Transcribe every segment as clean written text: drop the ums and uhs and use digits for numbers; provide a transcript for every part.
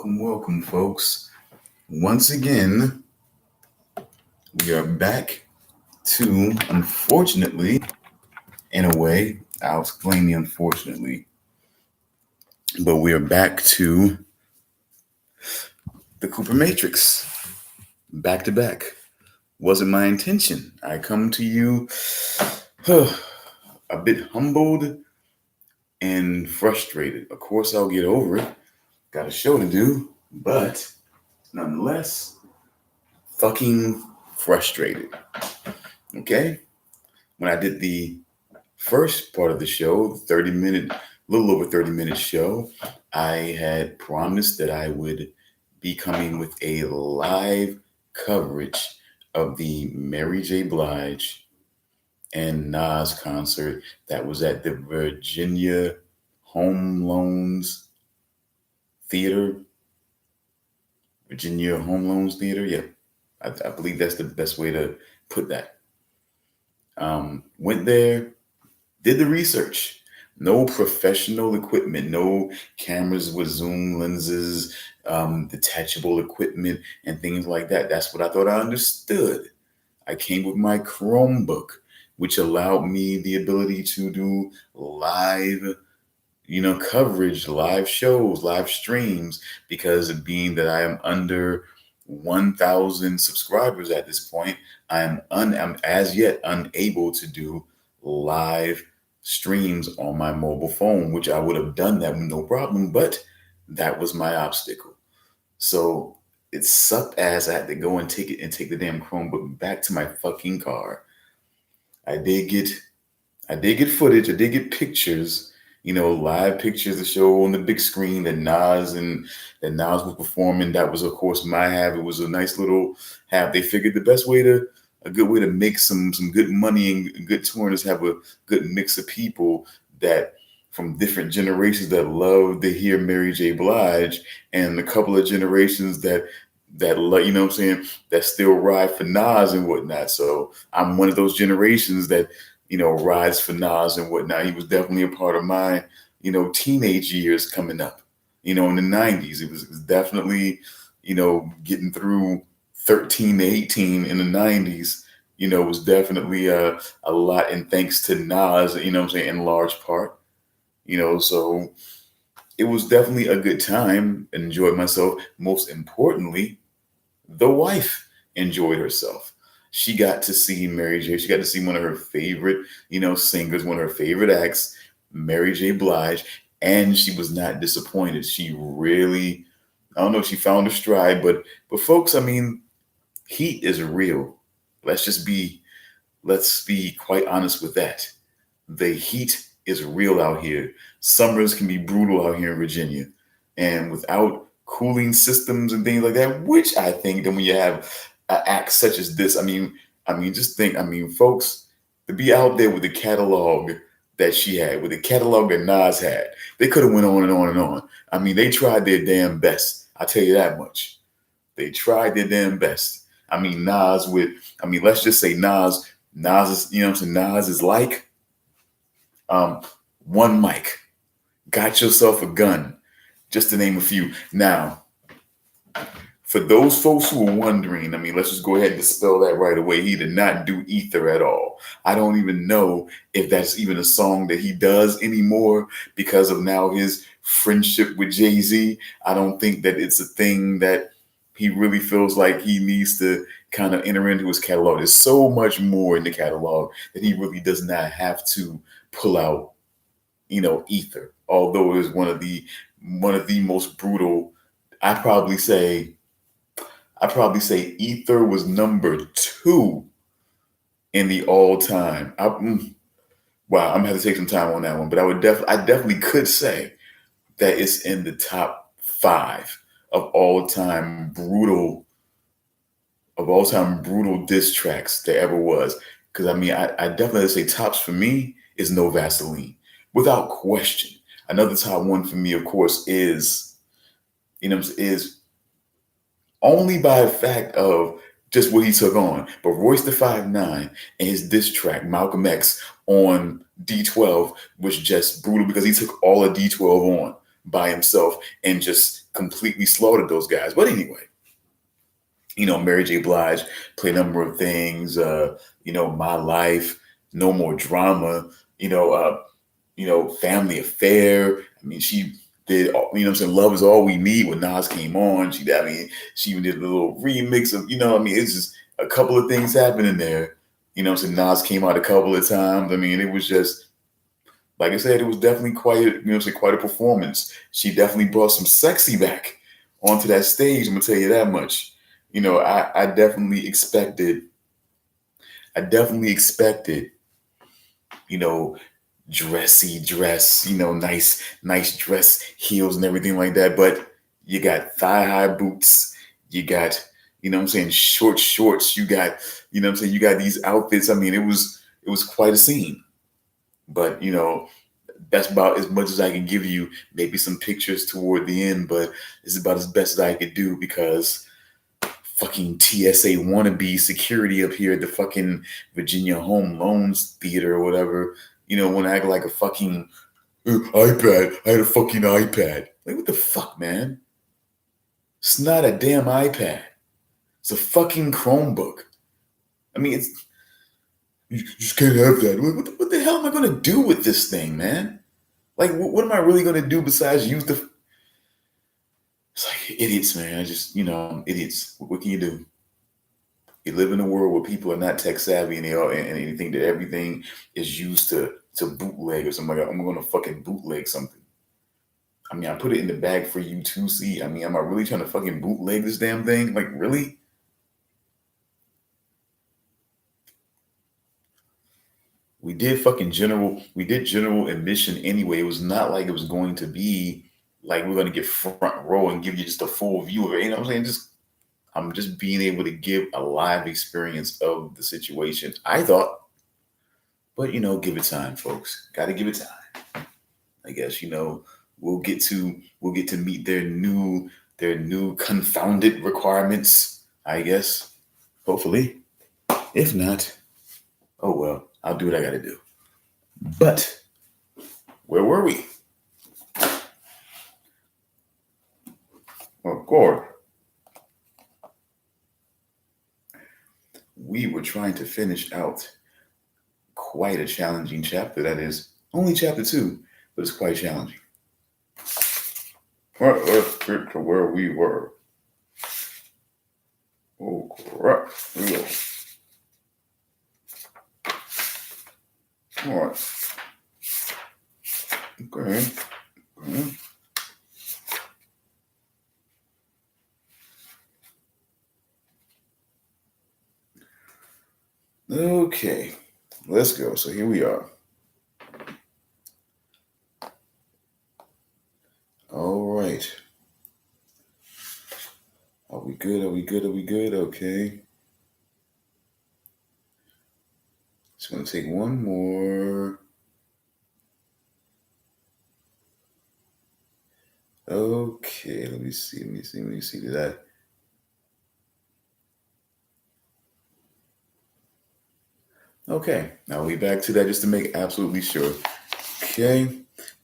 Welcome, folks. Once again, we are back to, unfortunately, in a way, I'll explain the unfortunately, but we are back to the Cooper Matrix, back to back. Wasn't my intention. I come to you a bit humbled and frustrated. Of course, I'll get over it. Got a show to do, but nonetheless, fucking frustrated. Okay? When I did the first part of the show, 30-minute, a little over 30-minute show, I had promised that I would be coming with a live coverage of the Mary J. Blige and Nas concert that was at the Virginia Home Loans Theater. Virginia Home Loans Theater, yeah. I believe that's the best way to put that. Went there, did the research. No professional equipment, no cameras with zoom lenses, detachable equipment, and things like that. That's what I thought I understood. I came with my Chromebook, which allowed me the ability to do live, coverage, live shows, live streams, because of being that I am under 1,000 subscribers at this point, I'm as yet unable to do live streams on my mobile phone, which I would have done that with no problem, but that was my obstacle. So it sucked as I had to go and take the damn Chromebook back to my fucking car. I did get footage, I did get pictures, live pictures to show on the big screen that Nas was performing. That was, of course, my have. It was a nice little have. They figured a good way to make some good money and good touring is have a good mix of people that from different generations that love to hear Mary J. Blige, and a couple of generations that love, what I'm saying, that still ride for Nas and whatnot. So I'm one of those generations that rides for Nas and whatnot. He was definitely a part of my, teenage years coming up, in the 90s. It was definitely, getting through 13 to 18 in the 90s, was definitely a lot. And thanks to Nas, what I'm saying, in large part, so it was definitely a good time. Enjoyed myself. Most importantly, the wife enjoyed herself. She got to see Mary J. She got to see one of her favorite, singers, one of her favorite acts, Mary J. Blige, and she was not disappointed. She really, I don't know, she found her stride, but folks, I mean, heat is real. Let's be quite honest with that. The heat is real out here. Summers can be brutal out here in Virginia, and without cooling systems and things like that, which I think that when you have an act such as this, just think, folks, to be out there with the catalog that she had, with the catalog that Nas had, they could have went on and on and on. They tried their damn best. I tell you that much. They tried their damn best. Let's just say Nas is, Nas is like, one mic, got yourself a gun, just to name a few. Now, for those folks who are wondering, let's just go ahead and dispel that right away. He did not do Ether at all. I don't even know if that's even a song that he does anymore because of now his friendship with Jay-Z. I don't think that it's a thing that he really feels like he needs to kind of enter into his catalog. There's so much more in the catalog that he really does not have to pull out, Ether. Although it is one of the most brutal, I probably say Ether was number 2 in the all time. Wow, I'm gonna have to take some time on that one, but I definitely could say that it's in the top 5 of all time brutal diss tracks there ever was. Because I definitely say tops for me is No Vaseline, without question. Another top one for me, of course, is only by the fact of just what he took on. But Royce da 5'9" and his diss track, Malcolm X, on D12 was just brutal because he took all of D12 on. by himself and just completely slaughtered those guys. But anyway, Mary J. Blige played a number of things. My Life, No More Drama. You know, Family Affair. I mean, she did. Love Is All We Need when Nas came on. She even did a little remix of. It's just a couple of things happening there. Nas came out a couple of times. I mean, it was just like I said, it was definitely quite a performance. She definitely brought some sexy back onto that stage. I'm gonna tell you that much. I definitely expected. You know, dressy dress. Nice dress, heels, and everything like that. But you got thigh high boots. You got, short shorts. You got, you got these outfits. I mean, it was quite a scene. But that's about as much as I can give you. Maybe some pictures toward the end, but it's about as best as I could do because fucking TSA wannabe security up here at the fucking Virginia Home Loans Theater or whatever, want to act like a fucking iPad. I had a fucking iPad. Like, what the fuck, man? It's not a damn iPad. It's a fucking Chromebook. I mean, you just can't have that. What the hell am I going to do with this thing, man? Like, what am I really going to do besides use the... It's like idiots, man. Idiots. What can you do? You live in a world where people are not tech savvy and they think that everything is used to bootleg or something like that. I'm going to fucking bootleg something. I mean, I put it in the bag for you to see. I mean, am I really trying to fucking bootleg this damn thing? Like, really? We did general admission anyway. It was not like it was going to be like we're going to get front row and give you just a full view of it. You know what I'm saying? I'm just being able to give a live experience of the situation, I thought. But, give it time, folks. Got to give it time. I guess, we'll get to meet their new confounded requirements, I guess. Hopefully. If not, oh well, I'll do what I got to do. But where were we? Of course. We were trying to finish out quite a challenging chapter. That is only chapter 2, but it's quite challenging. All right, let's get to where we were. Oh, crap. Here we go. All right. Okay. Okay, let's go. So here we are. All right. Are we good? Okay. Just going to take one more. Okay, let me see. Did I? Okay, now we back to that just to make absolutely sure. Okay,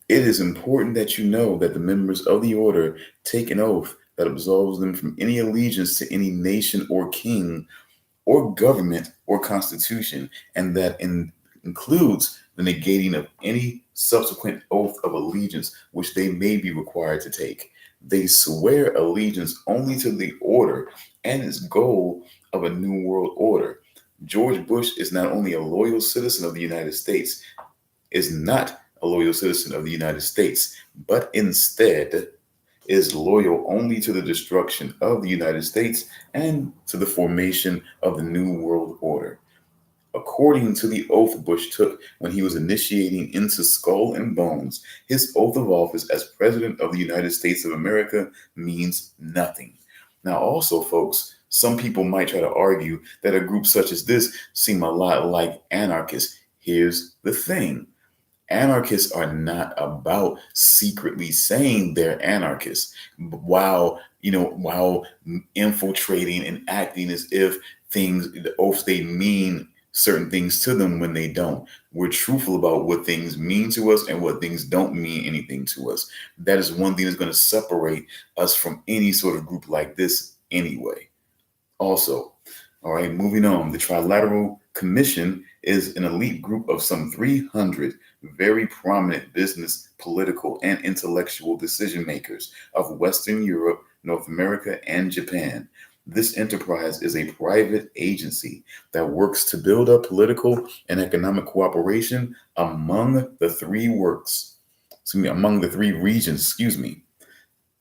it is important that you know that the members of the order take an oath that absolves them from any allegiance to any nation or king or government or constitution, and that includes the negating of any subsequent oath of allegiance which they may be required to take. They swear allegiance only to the order and its goal of a new world order. George Bush is not only a loyal citizen of the United States, but instead is loyal only to the destruction of the United States and to the formation of the New World Order. According to the oath Bush took when he was initiating into Skull and Bones, his oath of office as President of the United States of America means nothing. Now, also, folks, some people might try to argue that a group such as this seem a lot like anarchists. Here's the thing. Anarchists are not about secretly saying they're anarchists while infiltrating and acting as if the oaths they mean certain things to them when they don't. We're truthful about what things mean to us and what things don't mean anything to us. That is one thing that's going to separate us from any sort of group like this anyway. Also, all right, moving on. The Trilateral Commission is an elite group of some 300 very prominent business, political, and intellectual decision makers of Western Europe, North America, and Japan. This enterprise is a private agency that works to build up political and economic cooperation among the among the three regions, excuse me.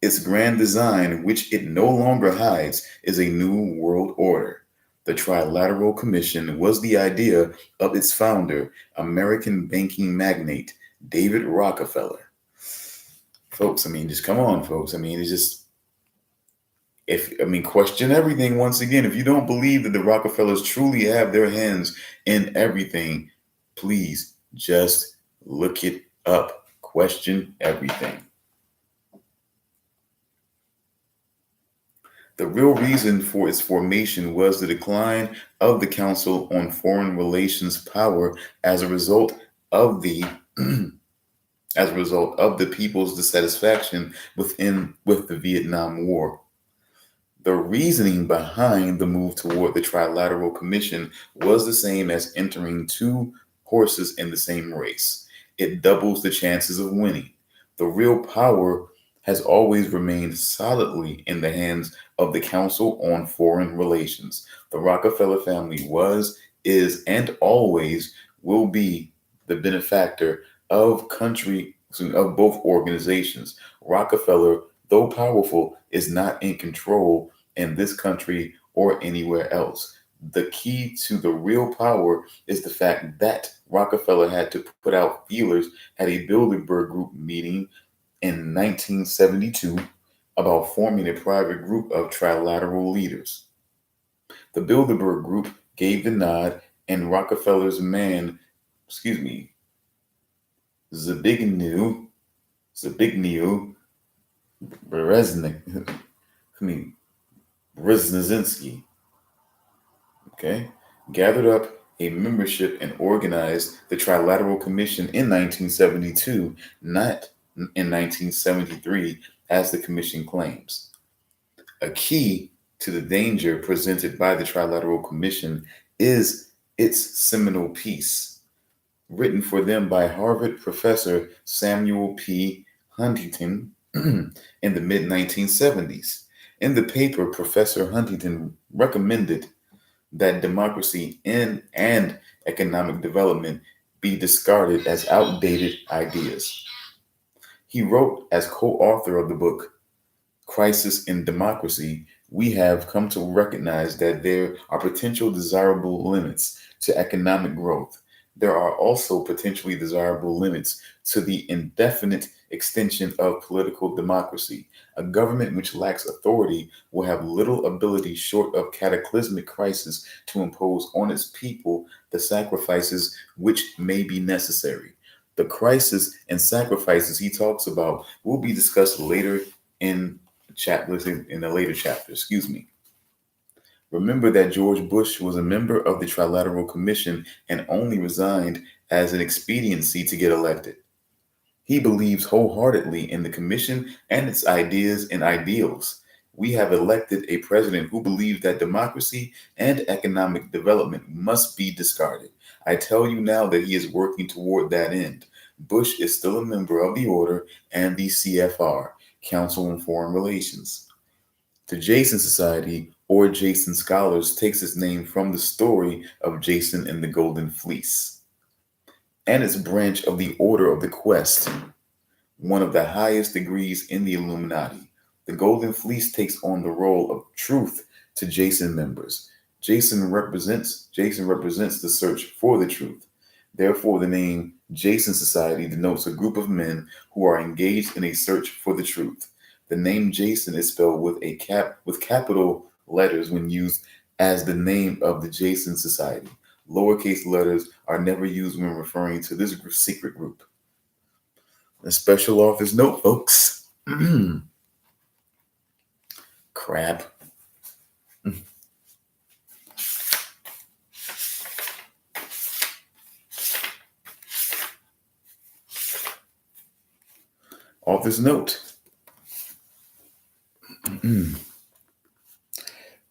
Its grand design, which it no longer hides, is a new world order. The Trilateral Commission was the idea of its founder, American banking magnate David Rockefeller. Folks, just come on, folks. It's just, question everything once again. If you don't believe that the Rockefellers truly have their hands in everything, please just look it up. Question everything. The real reason for its formation was the decline of the Council on Foreign Relations power as a result of the people's dissatisfaction with the Vietnam War. The reasoning behind the move toward the Trilateral Commission was the same as entering two horses in the same race. It doubles the chances of winning. The real power has always remained solidly in the hands of the Council on Foreign Relations. The Rockefeller family was, is, and always will be the benefactor of both organizations. Rockefeller, though powerful, is not in control in this country or anywhere else. The key to the real power is the fact that Rockefeller had to put out feelers at a Bilderberg Group meeting in 1972 about forming a private group of trilateral leaders. The Bilderberg Group gave the nod, and Rockefeller's man, Zbigniew Brzezinski, gathered up a membership and organized the Trilateral Commission in 1972, not in 1973, as the Commission claims. A key to the danger presented by the Trilateral Commission is its seminal piece, written for them by Harvard professor Samuel P. Huntington in the mid 1970s. In the paper, Professor Huntington recommended that democracy and economic development be discarded as outdated ideas. He wrote as co-author of the book, Crisis in Democracy, we have come to recognize that there are potential desirable limits to economic growth. There are also potentially desirable limits to the indefinite extension of political democracy. A government which lacks authority will have little ability short of cataclysmic crisis to impose on its people the sacrifices which may be necessary. The crisis and sacrifices he talks about will be discussed later in a later chapter. Remember that George Bush was a member of the Trilateral Commission and only resigned as an expediency to get elected. He believes wholeheartedly in the Commission and its ideas and ideals. We have elected a president who believes that democracy and economic development must be discarded. I tell you now that he is working toward that end. Bush is still a member of the Order and the CFR, Council on Foreign Relations. The Jason Society, or Jason Scholars, takes its name from the story of Jason and the Golden Fleece, and its branch of the Order of the Quest, one of the highest degrees in the Illuminati. The Golden Fleece takes on the role of truth to Jason members. Jason represents the search for the truth. Therefore, the name Jason Society denotes a group of men who are engaged in a search for the truth. The name Jason is spelled with capital letters when used as the name of the Jason Society. Lowercase letters are never used when referring to this secret group. A special office note, folks. Crap. Author's note. The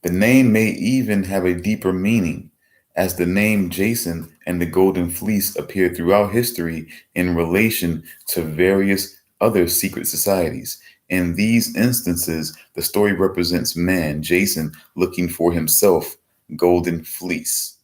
name may even have a deeper meaning, as the name Jason and the Golden Fleece appear throughout history in relation to various other secret societies. In these instances, the story represents man, Jason, looking for himself, Golden Fleece.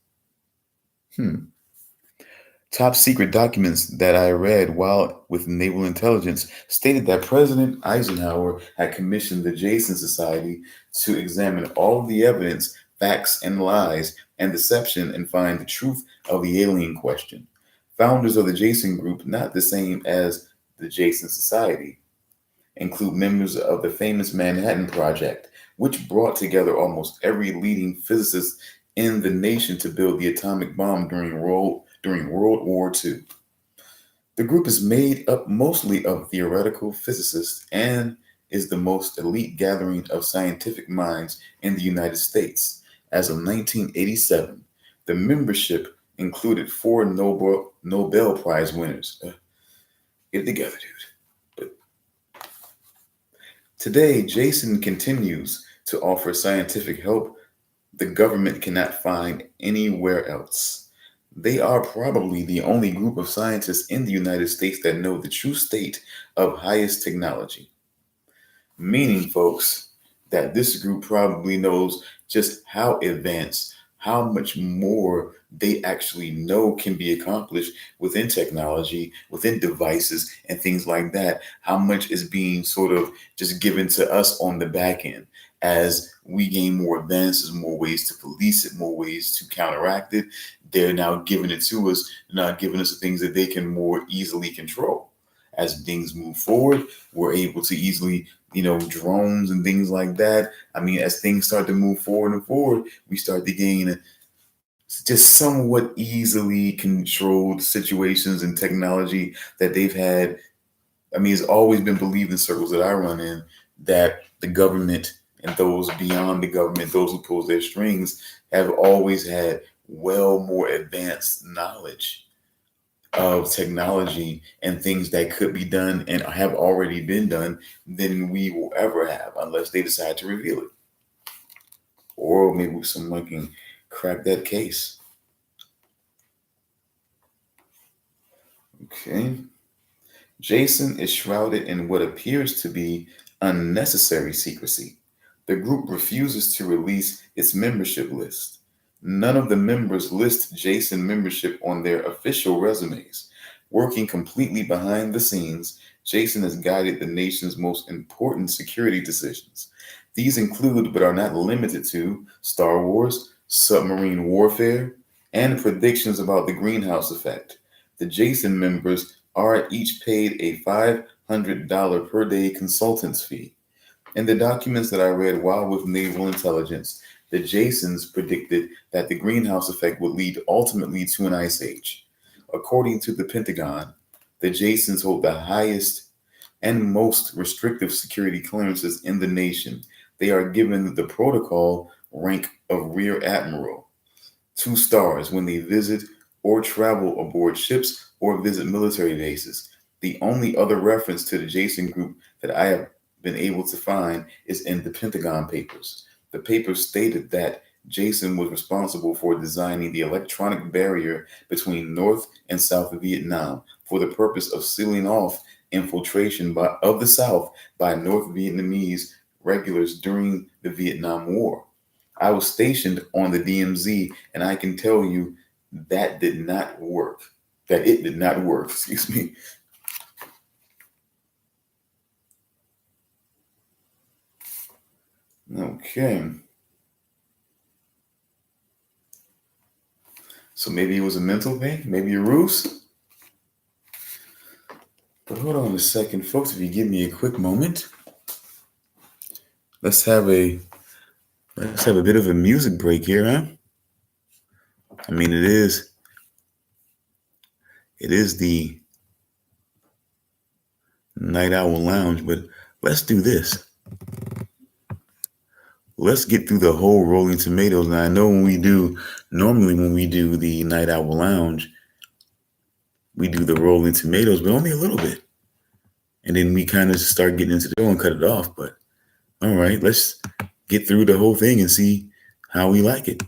Top secret documents that I read while with Naval Intelligence stated that President Eisenhower had commissioned the Jason Society to examine all of the evidence, facts, and lies and deception and find the truth of the alien question. Founders of the Jason Group, not the same as the Jason Society, include members of the famous Manhattan Project, which brought together almost every leading physicist in the nation to build the atomic bomb during World War II. The group is made up mostly of theoretical physicists and is the most elite gathering of scientific minds in the United States. As of 1987, the membership included 4 Nobel Prize winners. Get it together, dude. But today, Jason continues to offer scientific help the government cannot find anywhere else. They are probably the only group of scientists in the United States that know the true state of highest technology. Meaning, folks, that this group probably knows just how advanced, how much more they actually know can be accomplished within technology, within devices, and things like that. How much is being sort of just given to us on the back end as we gain more advances, more ways to police it, more ways to counteract it. They're now giving it to us, not giving us the things that they can more easily control. As things move forward, we're able to easily, drones and things like that. I mean, as things start to move forward and forward, we start to gain just somewhat easily controlled situations and technology that they've had. I mean, it's always been believed in circles that I run in that the government and those beyond the government, those who pull their strings, have always had well more advanced knowledge of technology and things that could be done and have already been done than we will ever have, unless they decide to reveal it. Or maybe someone can crack that case. Okay. Jason is shrouded in what appears to be unnecessary secrecy. The group refuses to release its membership list. None of the members list Jason membership on their official resumes. Working completely behind the scenes, Jason has guided the nation's most important security decisions. These include, but are not limited to, Star Wars, submarine warfare, and predictions about the greenhouse effect. The Jason members are each paid a $500 per day consultant's fee. In the documents that I read while with Naval Intelligence, the Jasons predicted that the greenhouse effect would lead ultimately to an ice age. According to the Pentagon, the Jasons hold the highest and most restrictive security clearances in the nation. They are given the protocol rank of Rear Admiral, 2 stars when they visit or travel aboard ships or visit military bases. The only other reference to the Jason group that I have been able to find is in the Pentagon papers. The papers stated that Jason was responsible for designing the electronic barrier between North and South Vietnam for the purpose of sealing off infiltration of the South by North Vietnamese regulars during the Vietnam War. I was stationed on the DMZ, and I can tell you that it did not work, excuse me. Okay. So maybe it was a mental thing, maybe a ruse. But hold on a second, folks, if you give me a quick moment. Let's have a bit of a music break here, huh? I mean, it is the Night Owl Lounge, but let's do this. Let's get through the whole Rolling Tomatoes. And I know normally when we do the Night Owl Lounge, we do the Rolling Tomatoes, but only a little bit. And then we kind of start getting into the show and cut it off. But all right, let's get through the whole thing and see how we like it.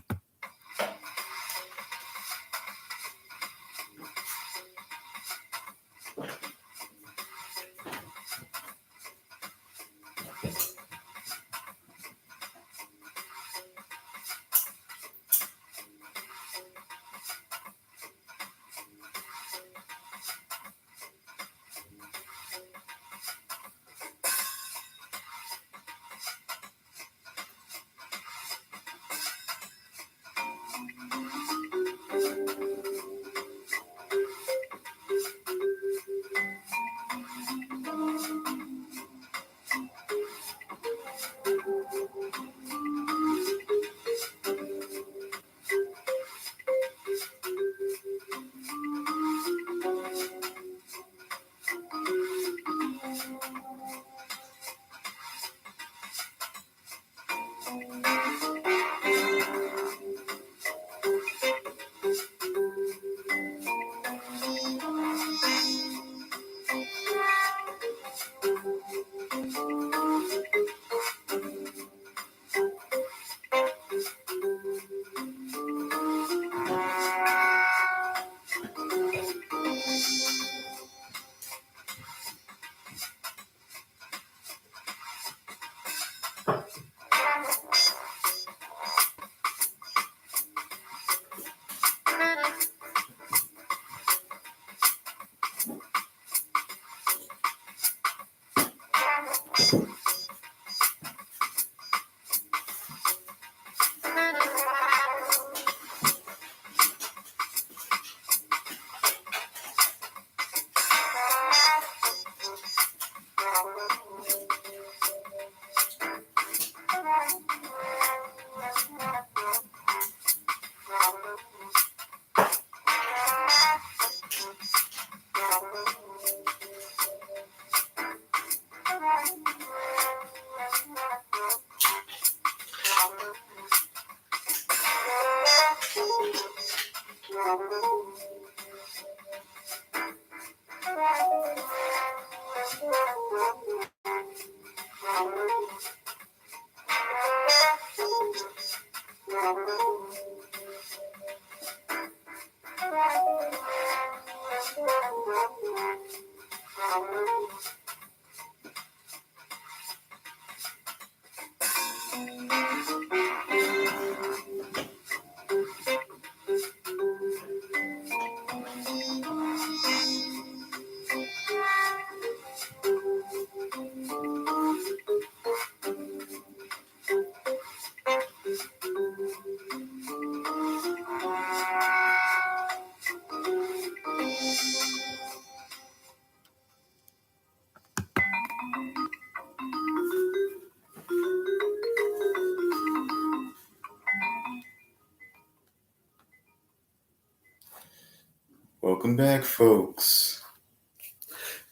Welcome back, folks.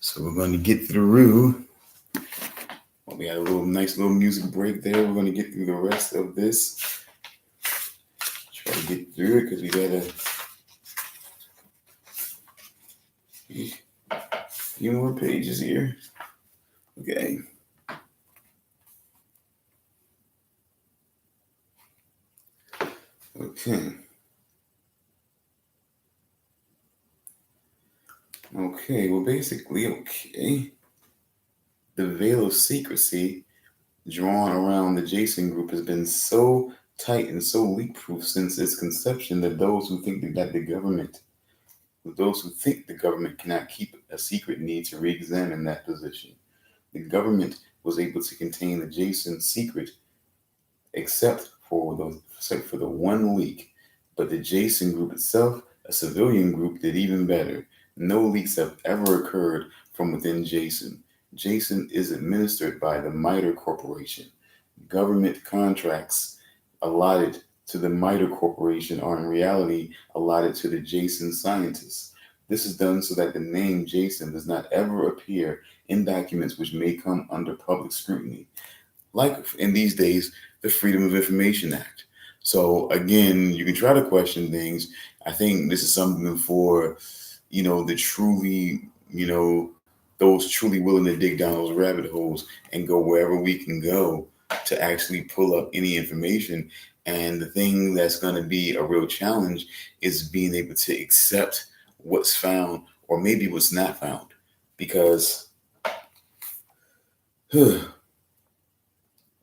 So we're going to get through. Well, we had a nice little music break there. We're going to get through the rest of this. Try to get through it because we got a few more pages here. Okay. Okay. Okay. Well, basically, okay. The veil of secrecy drawn around the Jason Group has been so tight and so leak-proof since its conception that those who think the government cannot keep a secret need to re-examine that position. The government was able to contain the Jason secret except for the one leak. But the Jason Group itself, a civilian group, did even better. No leaks have ever occurred from within Jason. Jason is administered by the MITRE Corporation. Government contracts allotted to the MITRE Corporation are in reality allotted to the Jason scientists. This is done so that the name Jason does not ever appear in documents which may come under public scrutiny. Like in these days, the Freedom of Information Act. So again, you can try to question things. I think this is something for, the truly, those truly willing to dig down those rabbit holes and go wherever we can go to actually pull up any information. And the thing that's going to be a real challenge is being able to accept what's found or maybe what's not found. Because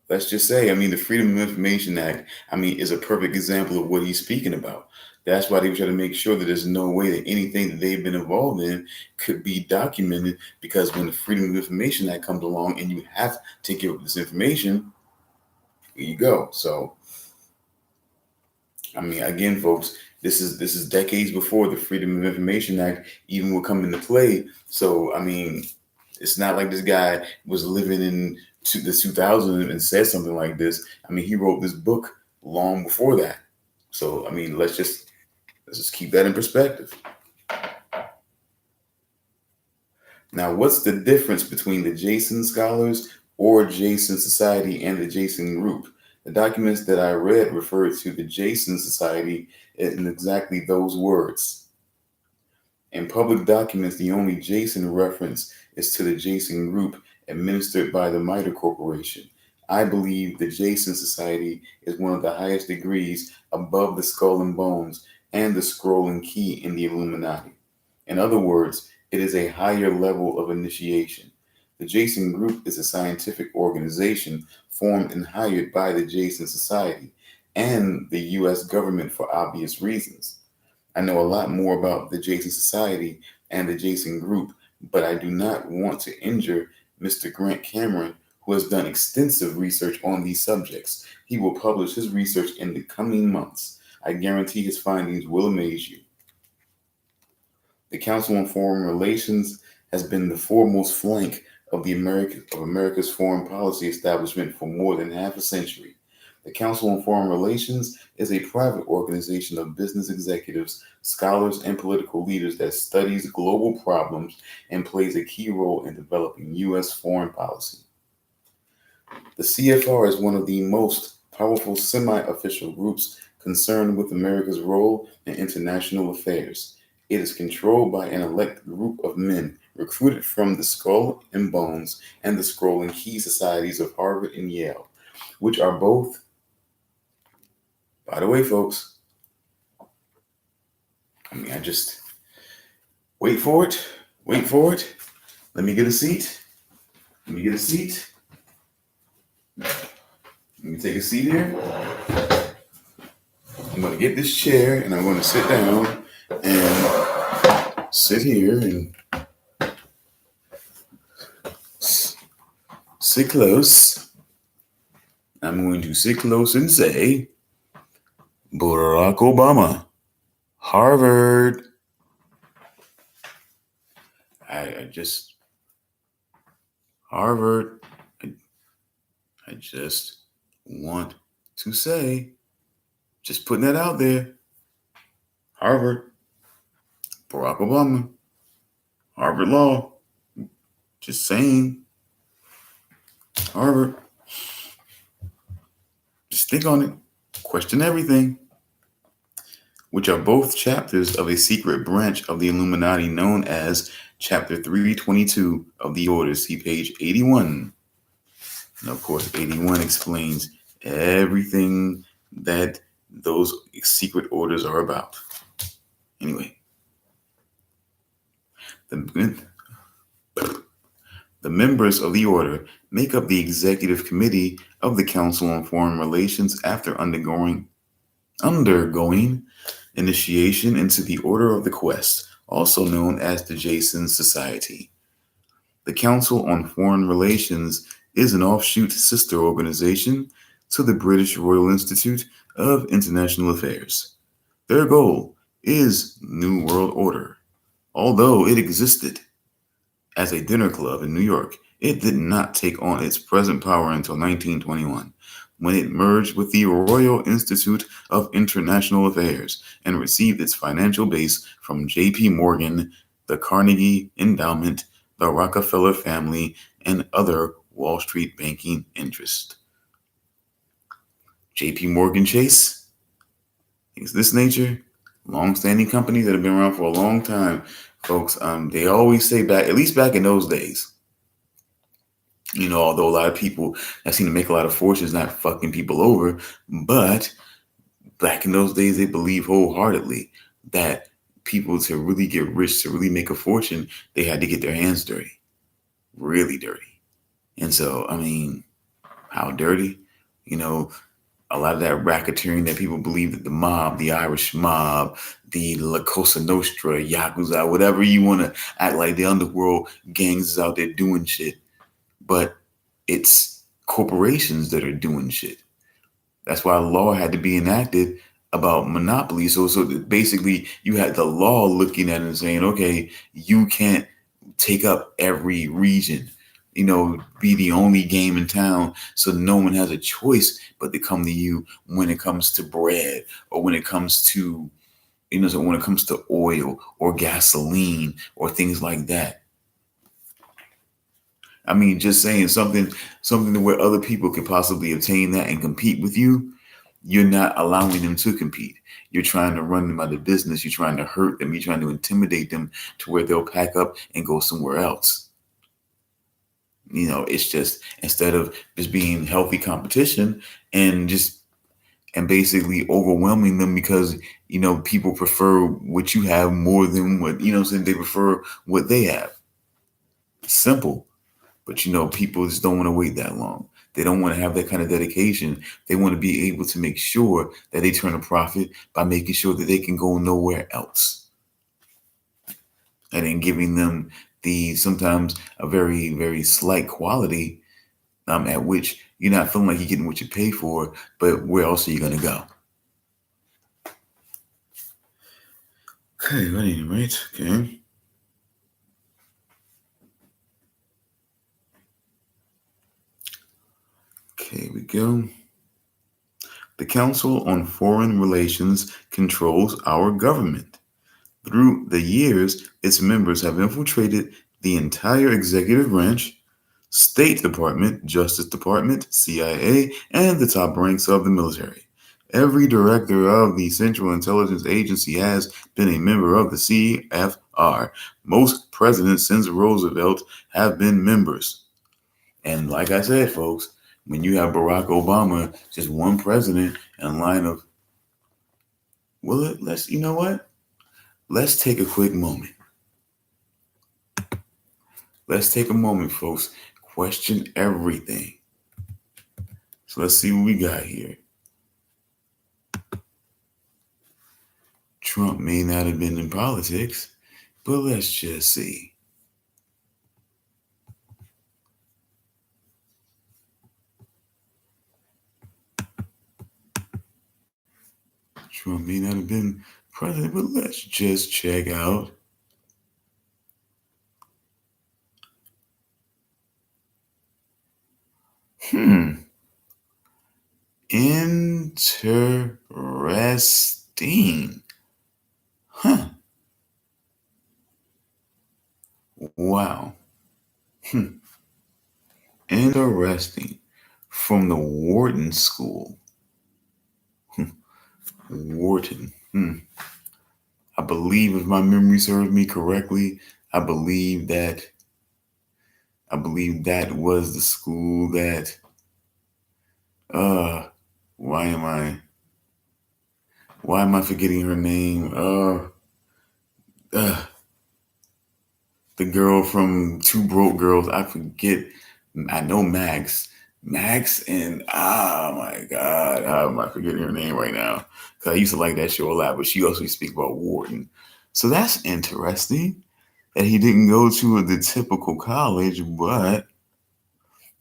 let's just say, I mean, the Freedom of Information Act, I mean, is a perfect example of what he's speaking about. That's why they try to make sure that there's no way that anything that they've been involved in could be documented. Because when the Freedom of Information Act comes along and you have to give up this information, here you go. So, I mean, again, folks, this is decades before the Freedom of Information Act even will come into play. So, I mean, it's not like this guy was living in the 2000s and said something like this. I mean, he wrote this book long before that. So, I mean, let's just keep that in perspective. Now, what's the difference between the Jason Scholars or Jason Society and the Jason Group? The documents that I read referred to the Jason Society in exactly those words. In public documents, the only Jason reference is to the Jason Group administered by the MITRE Corporation. I believe the Jason Society is one of the highest degrees above the Skull and Bones and the Scroll and Key in the Illuminati. In other words, it is a higher level of initiation. The Jason Group is a scientific organization formed and hired by the Jason Society and the U.S. government for obvious reasons. I know a lot more about the Jason Society and the Jason Group, but I do not want to injure Mr. Grant Cameron, who has done extensive research on these subjects. He will publish his research in the coming months. I guarantee his findings will amaze you. The Council on Foreign Relations has been the foremost flank of America's foreign policy establishment for more than half a century. The Council on Foreign Relations is a private organization of business executives, scholars, and political leaders that studies global problems and plays a key role in developing U.S. foreign policy. The CFR is one of the most powerful semi-official groups concerned with America's role in international affairs. It is controlled by an elect group of men recruited from the Skull and Bones and the Scroll and Key Societies of Harvard and Yale, which are both, by the way, folks, I mean, I just wait for it. Let me get a seat. Let me take a seat here. I'm going to get this chair and I'm going to sit down and sit here and sit close. I'm going to sit close and say, Barack Obama, Harvard. Harvard. I just want to say, just putting that out there. Harvard, Barack Obama, Harvard Law. Just saying. Harvard. Just think on it. Question everything. Which are both chapters of a secret branch of the Illuminati known as Chapter 322 of the Order. See page 81. And of course, 81 explains everything that those secret orders are about. Anyway, the members of the order make up the executive committee of the Council on Foreign Relations after undergoing initiation into the Order of the Quest, also known as the Jason Society. The Council on Foreign Relations is an offshoot sister organization to the British Royal Institute of International Affairs. Their goal is New World Order. Although it existed as a dinner club in New York, it did not take on its present power until 1921, when it merged with the Royal Institute of International Affairs and received its financial base from J.P. Morgan, the Carnegie Endowment, the Rockefeller family, and other Wall Street banking interests. J.P. Morgan Chase, things of this nature, long-standing companies that have been around for a long time, folks. They always say back, at least back in those days, although a lot of people that seem to make a lot of fortunes not fucking people over, but back in those days, they believe wholeheartedly that people to really get rich, to really make a fortune, they had to get their hands dirty, really dirty. And so, I mean, how dirty? You know, a lot of that racketeering that people believe that the mob, the Irish mob, the La Cosa Nostra, Yakuza, whatever you want to act like the underworld gangs is out there doing shit. But it's corporations that are doing shit. That's why law had to be enacted about monopoly. So basically, you had the law looking at it and saying, okay, you can't take up every region, be the only game in town. So no one has a choice but to come to you when it comes to bread or when it comes to, so when it comes to oil or gasoline or things like that. I mean, just saying something to where other people could possibly obtain that and compete with you. You're not allowing them to compete. You're trying to run them out of business. You're trying to hurt them. You're trying to intimidate them to where they'll pack up and go somewhere else. It's just instead of just being healthy competition and basically overwhelming them because, people prefer what you have more than what, saying they prefer what they have. Simple. But, people just don't want to wait that long. They don't want to have that kind of dedication. They want to be able to make sure that they turn a profit by making sure that they can go nowhere else. And then giving them sometimes a very, very slight quality at which you're not feeling like you're getting what you pay for, but where else are you going to go? Okay, but anyway, okay. Okay, we go. The Council on Foreign Relations controls our government. Through the years, its members have infiltrated the entire executive branch, State Department, Justice Department, CIA, and the top ranks of the military. Every director of the Central Intelligence Agency has been a member of the CFR. Most presidents since Roosevelt have been members. And like I said, folks, when you have Barack Obama, just one president in a line of, you know what? Let's take a quick moment. Let's take a moment, folks. Question everything. So let's see what we got here. Trump may not have been in politics, but let's just see. Trump may not have been president, but let's just check out. Interesting. Huh. Wow. Interesting. From the Wharton School. Wharton. I believe, if my memory serves me correctly, I believe that was the school that why am I forgetting her name? The girl from Two Broke Girls. I forget. I know Max. Max and my God, how am I forgetting her name right now? Because I used to like that show a lot, but she also speaks about Wharton. So that's interesting that he didn't go to the typical college, but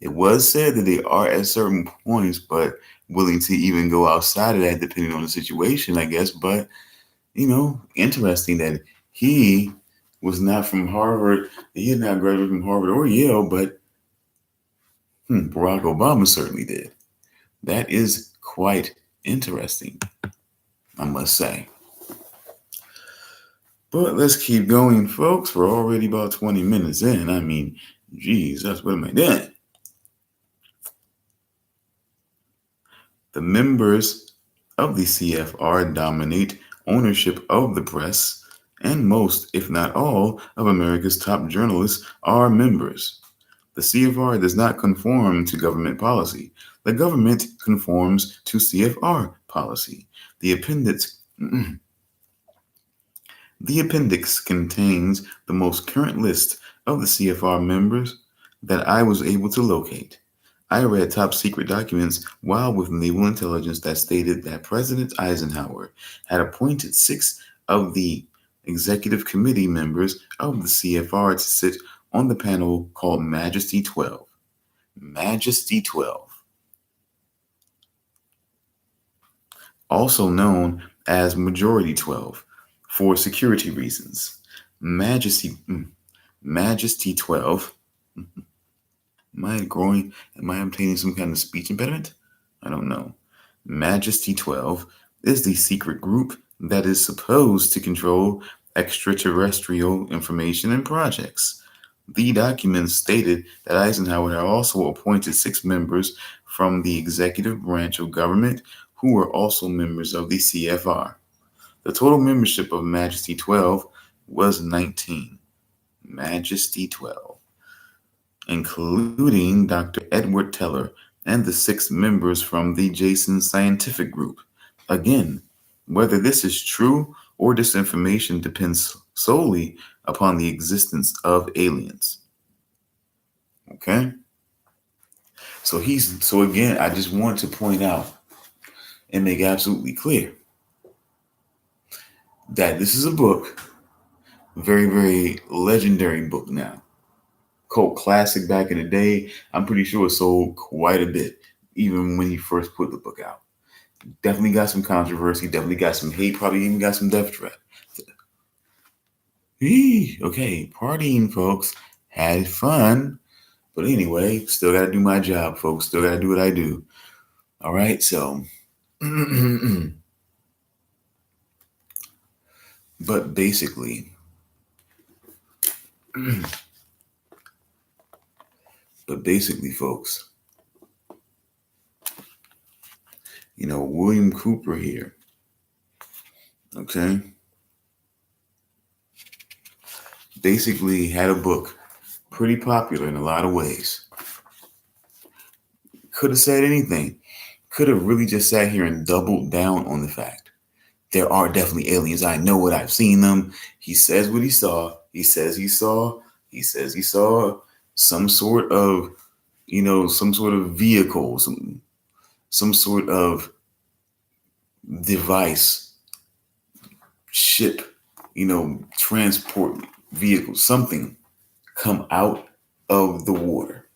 it was said that they are at certain points, but willing to even go outside of that depending on the situation, I guess. But, interesting that he was not from Harvard. He did not graduate from Harvard or Yale, but Barack Obama certainly did. That is quite interesting, I must say. But let's keep going, folks. We're already about 20 minutes in. I mean, geez, that's what am I doing? The members of the CFR dominate ownership of the press and most, if not all, of America's top journalists are members. The CFR does not conform to government policy. The government conforms to CFR policy. The appendix the appendix contains the most current list of the CFR members that I was able to locate. I read top secret documents while with naval intelligence that stated that President Eisenhower had appointed 6 of the executive committee members of the CFR to sit on the panel called Majesty 12. Majesty 12, also known as Majority 12 for security reasons. Majesty 12. Am I growing? Am I obtaining some kind of speech impediment? I don't know. Majesty 12 is the secret group that is supposed to control extraterrestrial information and projects. The documents stated that Eisenhower had also appointed 6 members from the executive branch of government who were also members of the CFR. The total membership of Majesty 12 was 19. Majesty 12, including Dr. Edward Teller and the 6 members from the Jason Scientific Group. Again, whether this is true or disinformation depends solely upon the existence of aliens. Okay? So again, I just want to point out and make absolutely clear that this is a book, very, very legendary book now. Cult classic back in the day. I'm pretty sure it sold quite a bit, even when he first put the book out. Definitely got some controversy, definitely got some hate, probably even got some death threat. Okay, partying, folks. Had fun. But anyway, still got to do my job, folks. Still got to do what I do. All right, so. But basically, folks, William Cooper here, okay, basically had a book pretty popular in a lot of ways. Could have said anything. Could have really just sat here and doubled down on the fact there are definitely aliens. I know it. I've seen them. He says what he saw. He says he saw some sort of, some sort of vehicle, some sort of device, ship, transport vehicle, something come out of the water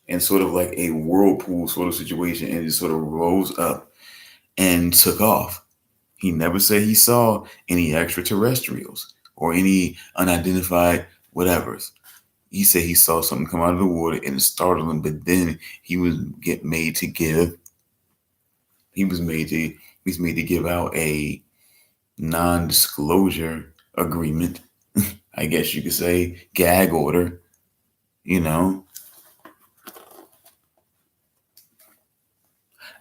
and sort of like a whirlpool sort of situation and just sort of rose up and took off. He never said he saw any extraterrestrials or any unidentified whatevers. He said he saw something come out of the water and it startled him, but then he was made to give out a non-disclosure agreement, I guess you could say, gag order,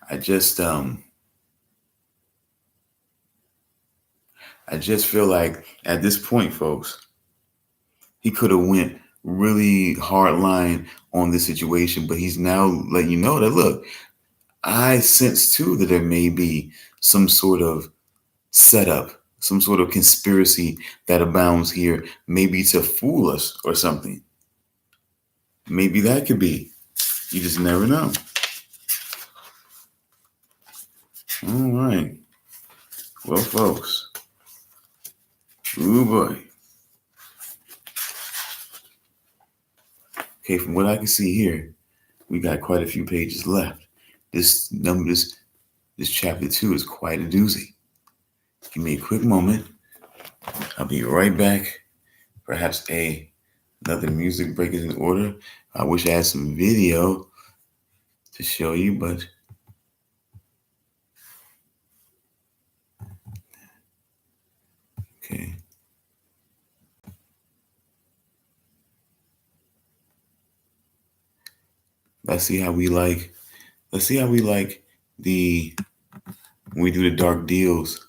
I just feel like at this point, folks, he could have went really hard line on this situation, but he's now letting you know that, look, I sense too that there may be some sort of setup, some sort of conspiracy that abounds here, maybe to fool us or something. Maybe that could be. You just never know. All right. Well, folks. Oh boy. Okay, from what I can see here, we got quite a few pages left. This chapter 2 is quite a doozy. Give me a quick moment. I'll be right back. Perhaps another music break is in order. I wish I had some video to show you, but okay. Let's see how we like when we do the dark deals.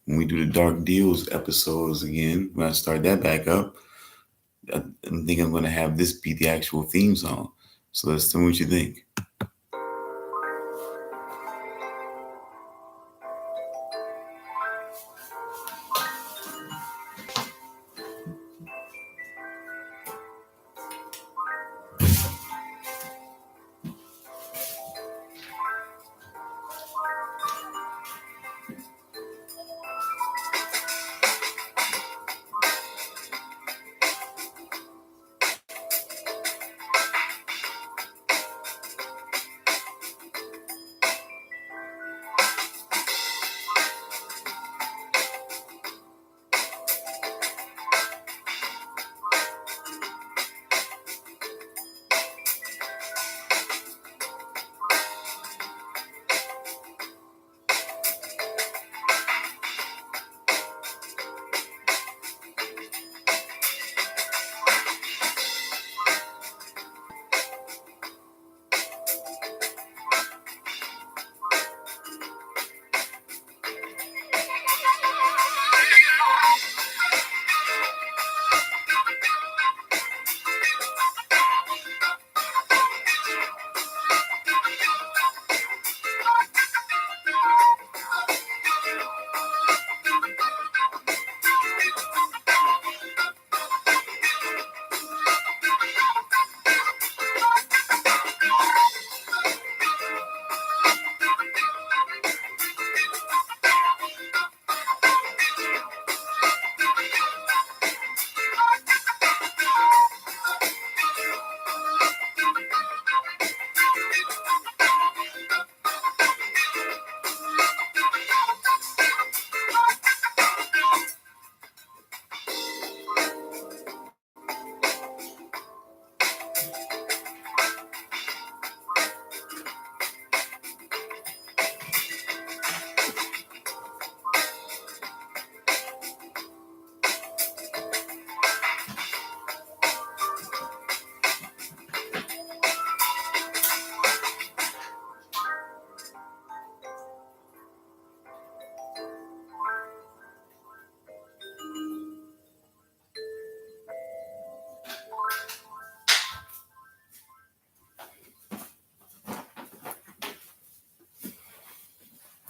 when we do the Dark Deals episodes again, when I start that back up, I think I'm going to have this be the actual theme song. So let's tell me what you think.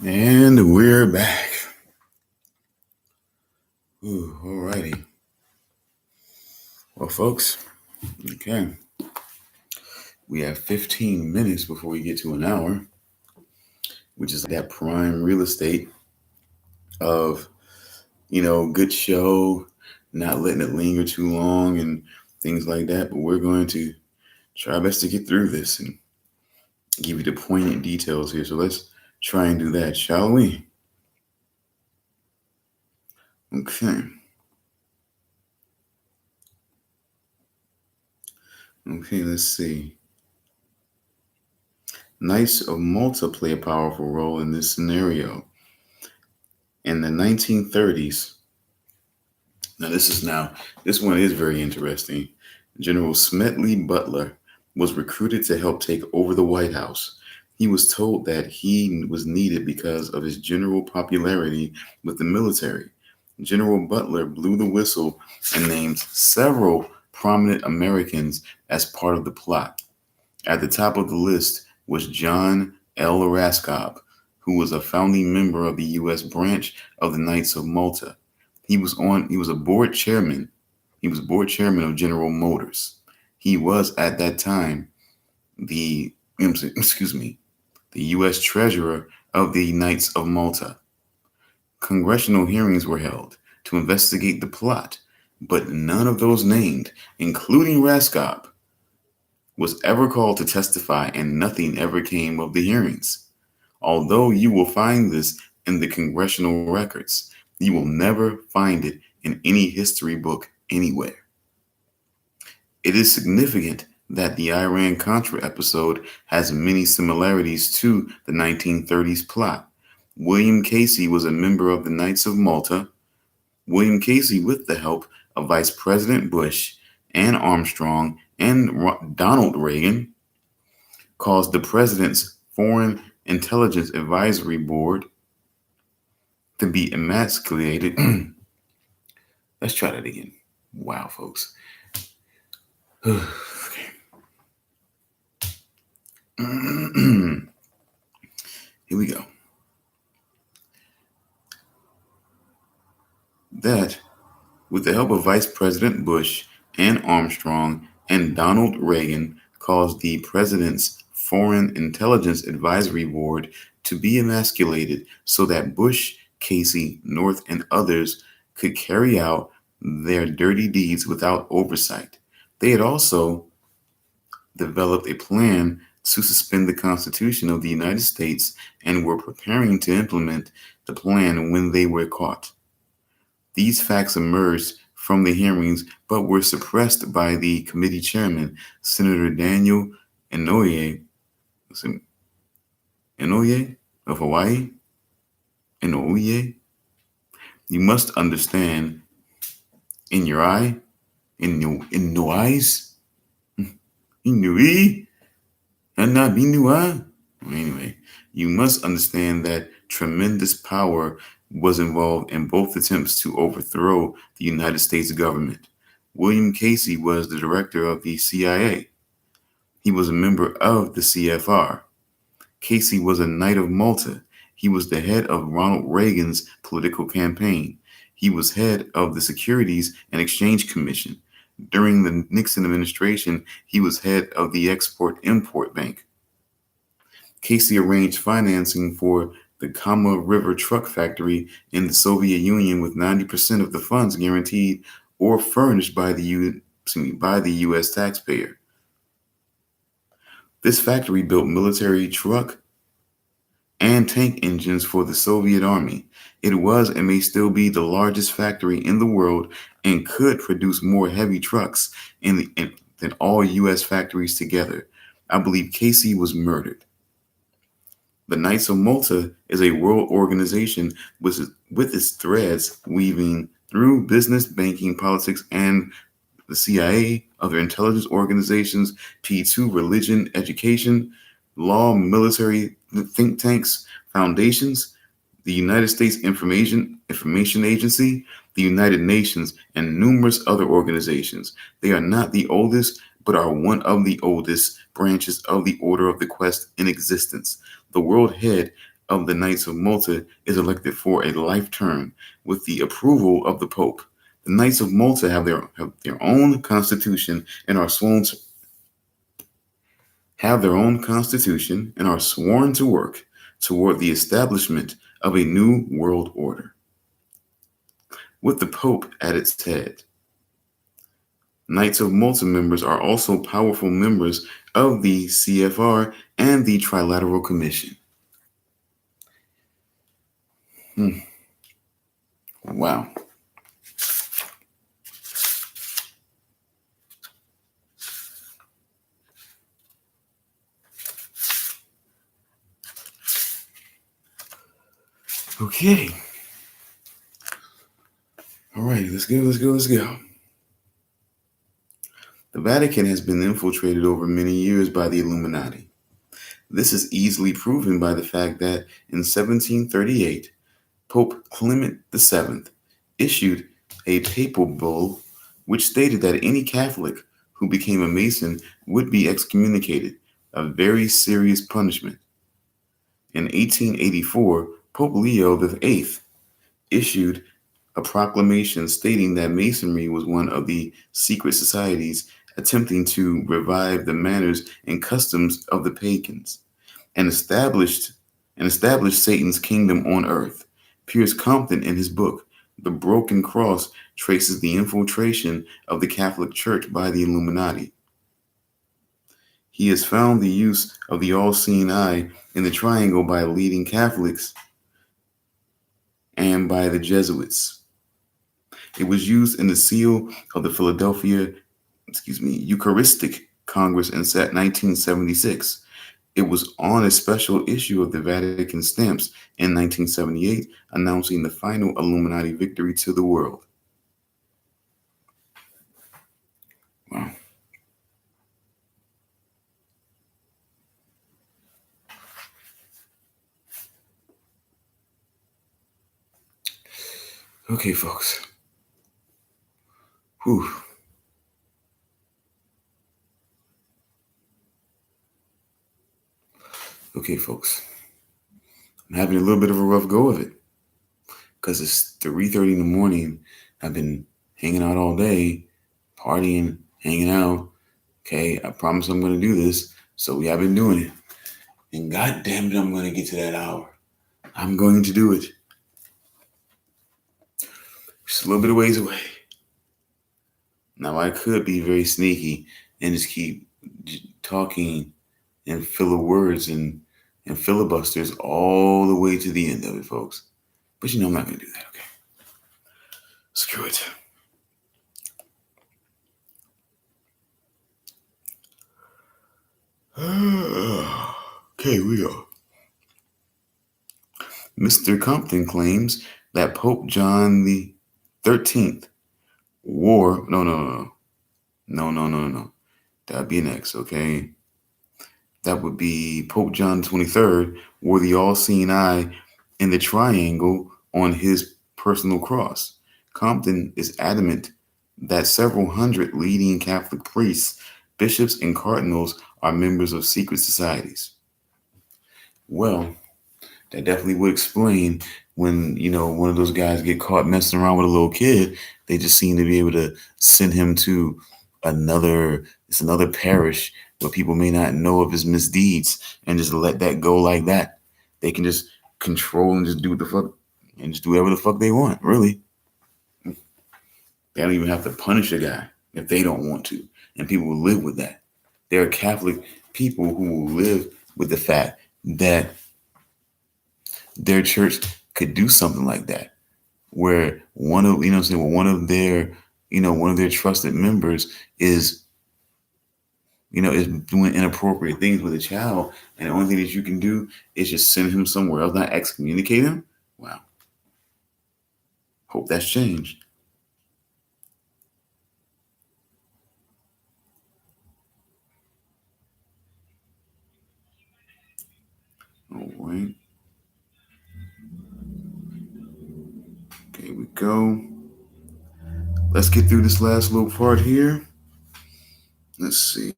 And we're back. Ooh, alrighty. Well, folks, okay. We have 15 minutes before we get to an hour, which is that prime real estate of, good show, not letting it linger too long and things like that. But we're going to try our best to get through this and give you the poignant details here. So let's try and do that, shall we? Okay. Okay, let's see. Knights of Malta play a powerful role in this scenario. In the 1930s, this one is very interesting. General Smedley Butler was recruited to help take over the White House. He was told that he was needed because of his general popularity with the military. General Butler blew the whistle and named several prominent Americans as part of the plot. At the top of the list was John L. Raskob, who was a founding member of the U.S. branch of the Knights of Malta. He was a board chairman. He was board chairman of General Motors. He was at that time the U.S. Treasurer of the Knights of Malta. Congressional hearings were held to investigate the plot, but none of those named, including Raskob, was ever called to testify, and nothing ever came of the hearings. Although you will find this in the congressional records, you will never find it in any history book anywhere. It is significant that the Iran-Contra episode has many similarities to the 1930s plot. William Casey was a member of the Knights of Malta. William Casey, with the help of Vice President Bush and Armstrong and Donald Reagan, caused the president's Foreign Intelligence Advisory Board to be emasculated. Let's try that again. Wow, folks. Here we go. That, with the help of Vice President Bush and Armstrong and Donald Reagan, caused the President's Foreign Intelligence Advisory Board to be emasculated so that Bush, Casey, North, and others could carry out their dirty deeds without oversight. They had also developed a plan to suspend the Constitution of the United States and were preparing to implement the plan when they were caught. These facts emerged from the hearings but were suppressed by the committee chairman, Senator Daniel Inouye, Inouye of Hawaii. Inouye. You must understand in your eye, in no eyes, Inouye, and not be new eye. Anyway, you must understand that tremendous power was involved in both attempts to overthrow the United States government. William Casey was the director of the CIA. He was a member of the CFR. Casey was a Knight of Malta. He was the head of Ronald Reagan's political campaign. He was head of the Securities and Exchange Commission. During the Nixon administration, he was head of the Export-Import Bank. Casey arranged financing for the Kama River Truck Factory in the Soviet Union with 90% of the funds guaranteed or furnished by the U.S. taxpayer. This factory built military truck and tank engines for the Soviet Army. It was and may still be the largest factory in the world and could produce more heavy trucks than all U.S. factories together. I believe Casey was murdered. The Knights of Malta is a world organization with its threads weaving through business, banking, politics, and the CIA, other intelligence organizations, P2 religion, education, law, military think tanks, foundations, the United States Information Agency, the United Nations, and numerous other organizations. They are not the oldest, but are one of the oldest branches of the Order of the Quest in existence. The world head of the Knights of Malta is elected for a life term with the approval of the Pope. The Knights of Malta have their own constitution and are sworn to work toward the establishment of a new world order, with the Pope at its head. Knights of Malta members are also powerful members of the CFR and the Trilateral Commission. Wow. Okay. All right, let's go. The Vatican has been infiltrated over many years by the Illuminati. This is easily proven by the fact that in 1738, Pope Clement VII issued a papal bull which stated that any Catholic who became a Mason would be excommunicated, a very serious punishment. In 1884, Pope Leo VIII issued a proclamation stating that Masonry was one of the secret societies attempting to revive the manners and customs of the pagans and established Satan's kingdom on earth. Piers Compton, in his book, The Broken Cross, traces the infiltration of the Catholic Church by the Illuminati. He has found the use of the all-seeing eye in the triangle by leading Catholics and by the Jesuits. It was used in the seal of the Philadelphia, Eucharistic Congress in 1976. It was on a special issue of the Vatican stamps in 1978, announcing the final Illuminati victory to the world. Wow. Okay, folks. Whew. Okay, folks. I'm having a little bit of a rough go of it because it's 3:30 in the morning. I've been hanging out all day, partying, hanging out. Okay, I promise I'm going to do this. So we have been doing it. And God damn it, I'm going to get to that hour. I'm going to do it. Just a little bit of ways away. Now, I could be very sneaky and just keep talking and fill of words and filibusters all the way to the end of it, folks. But I'm not going to do that, okay? Screw it. Okay, we go. Mr. Compton claims that Pope John the 13th wore. No. That'd be next, okay? That would be Pope John 23rd wore the all-seeing eye in the triangle on his personal cross. Compton is adamant that several hundred leading Catholic priests, bishops, and cardinals are members of secret societies. Well, that definitely would explain when, one of those guys get caught messing around with a little kid, they just seem to be able to send him to another parish where people may not know of his misdeeds and just let that go like that. They can just control and just do what the fuck and just do whatever the fuck they want, really. They don't even have to punish a guy if they don't want to. And people will live with that. There are Catholic people who will live with the fact that their church could do something like that, where one of their trusted members is doing inappropriate things with a child, and the only thing that you can do is just send him somewhere else, not excommunicate him. Wow. Hope that's changed. All right. Okay, we go. Let's get through this last little part here. Let's see.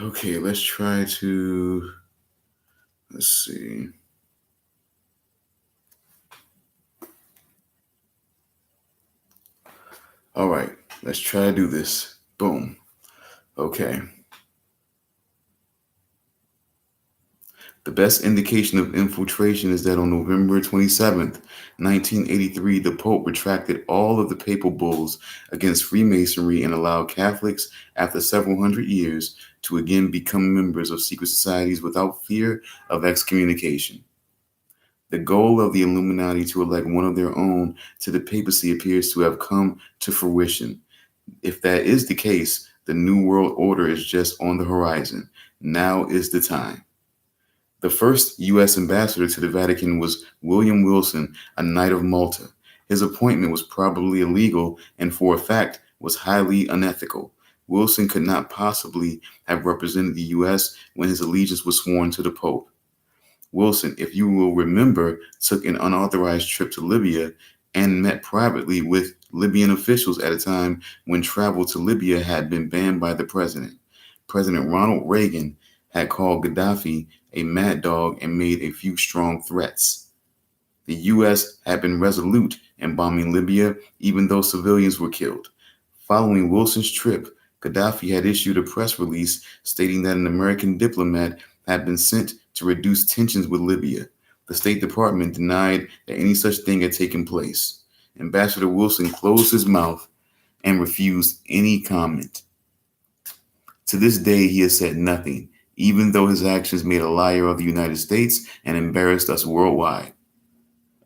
Okay, let's try to. Let's see. All right, let's try to do this. Boom. Okay. The best indication of infiltration is that on November 27th, 1983, the Pope retracted all of the papal bulls against Freemasonry and allowed Catholics, after several hundred years, to again become members of secret societies without fear of excommunication. The goal of the Illuminati to elect one of their own to the papacy appears to have come to fruition. If that is the case, the New World Order is just on the horizon. Now is the time. The first U.S. ambassador to the Vatican was William Wilson, a Knight of Malta. His appointment was probably illegal and, for a fact, was highly unethical. Wilson could not possibly have represented the U.S. when his allegiance was sworn to the Pope. Wilson, if you will remember, took an unauthorized trip to Libya and met privately with Libyan officials at a time when travel to Libya had been banned by the president. President Ronald Reagan had called Gaddafi a mad dog and made a few strong threats. The U.S. had been resolute in bombing Libya, even though civilians were killed. Following Wilson's trip, Gaddafi had issued a press release stating that an American diplomat had been sent to reduce tensions with Libya. The State Department denied that any such thing had taken place. Ambassador Wilson closed his mouth and refused any comment. To this day, he has said nothing, even though his actions made a liar of the United States and embarrassed us worldwide.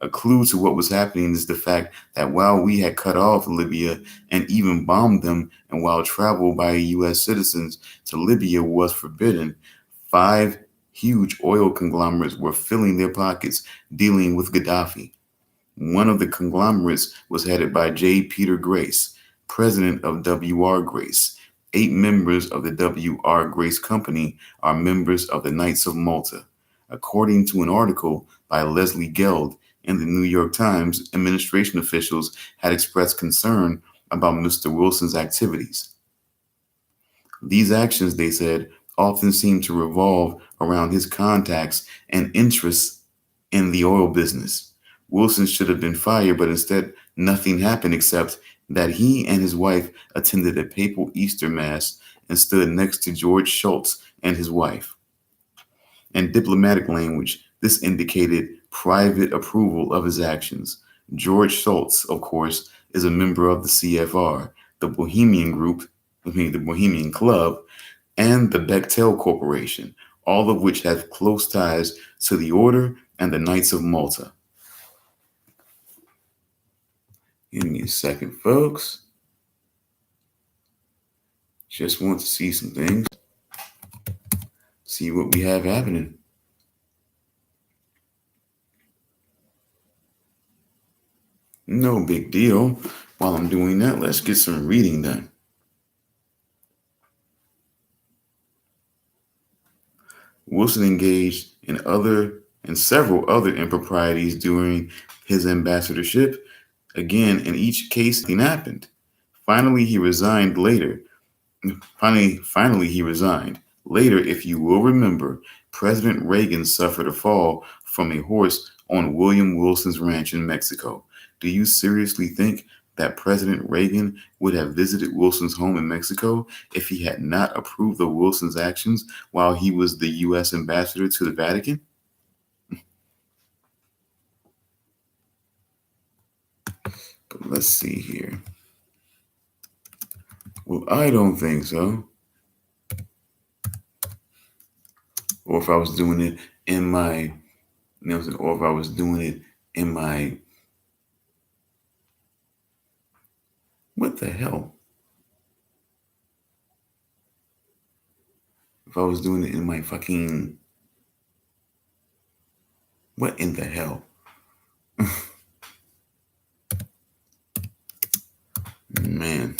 A clue to what was happening is the fact that while we had cut off Libya and even bombed them, and while travel by U.S. citizens to Libya was forbidden, 5 huge oil conglomerates were filling their pockets dealing with Gaddafi. One of the conglomerates was headed by J. Peter Grace, president of W.R. Grace, 8 members of the W.R. Grace Company are members of the Knights of Malta. According to an article by Leslie Geld in the New York Times, administration officials had expressed concern about Mr. Wilson's activities. These actions, they said, often seem to revolve around his contacts and interests in the oil business. Wilson should have been fired, but instead, nothing happened except that he and his wife attended a papal Easter Mass and stood next to George Shultz and his wife. In diplomatic language, this indicated private approval of his actions. George Shultz, of course, is a member of the CFR, the Bohemian Group, the Bohemian Club, and the Bechtel Corporation, all of which have close ties to the Order and the Knights of Malta. Give me a second, folks. Just want to see some things. See what we have happening. No big deal. While I'm doing that, let's get some reading done. Wilson engaged in several other improprieties during his ambassadorship. Again, in each case, nothing happened. Finally, he resigned. Later, if you will remember, President Reagan suffered a fall from a horse on William Wilson's ranch in Mexico. Do you seriously think that President Reagan would have visited Wilson's home in Mexico if he had not approved of Wilson's actions while he was the U.S. ambassador to the Vatican? But let's see here. Well, I don't think so. Or if I was doing it in my, or if I was doing it in my, what the hell? If I was doing it in my fucking, what in the hell? Man.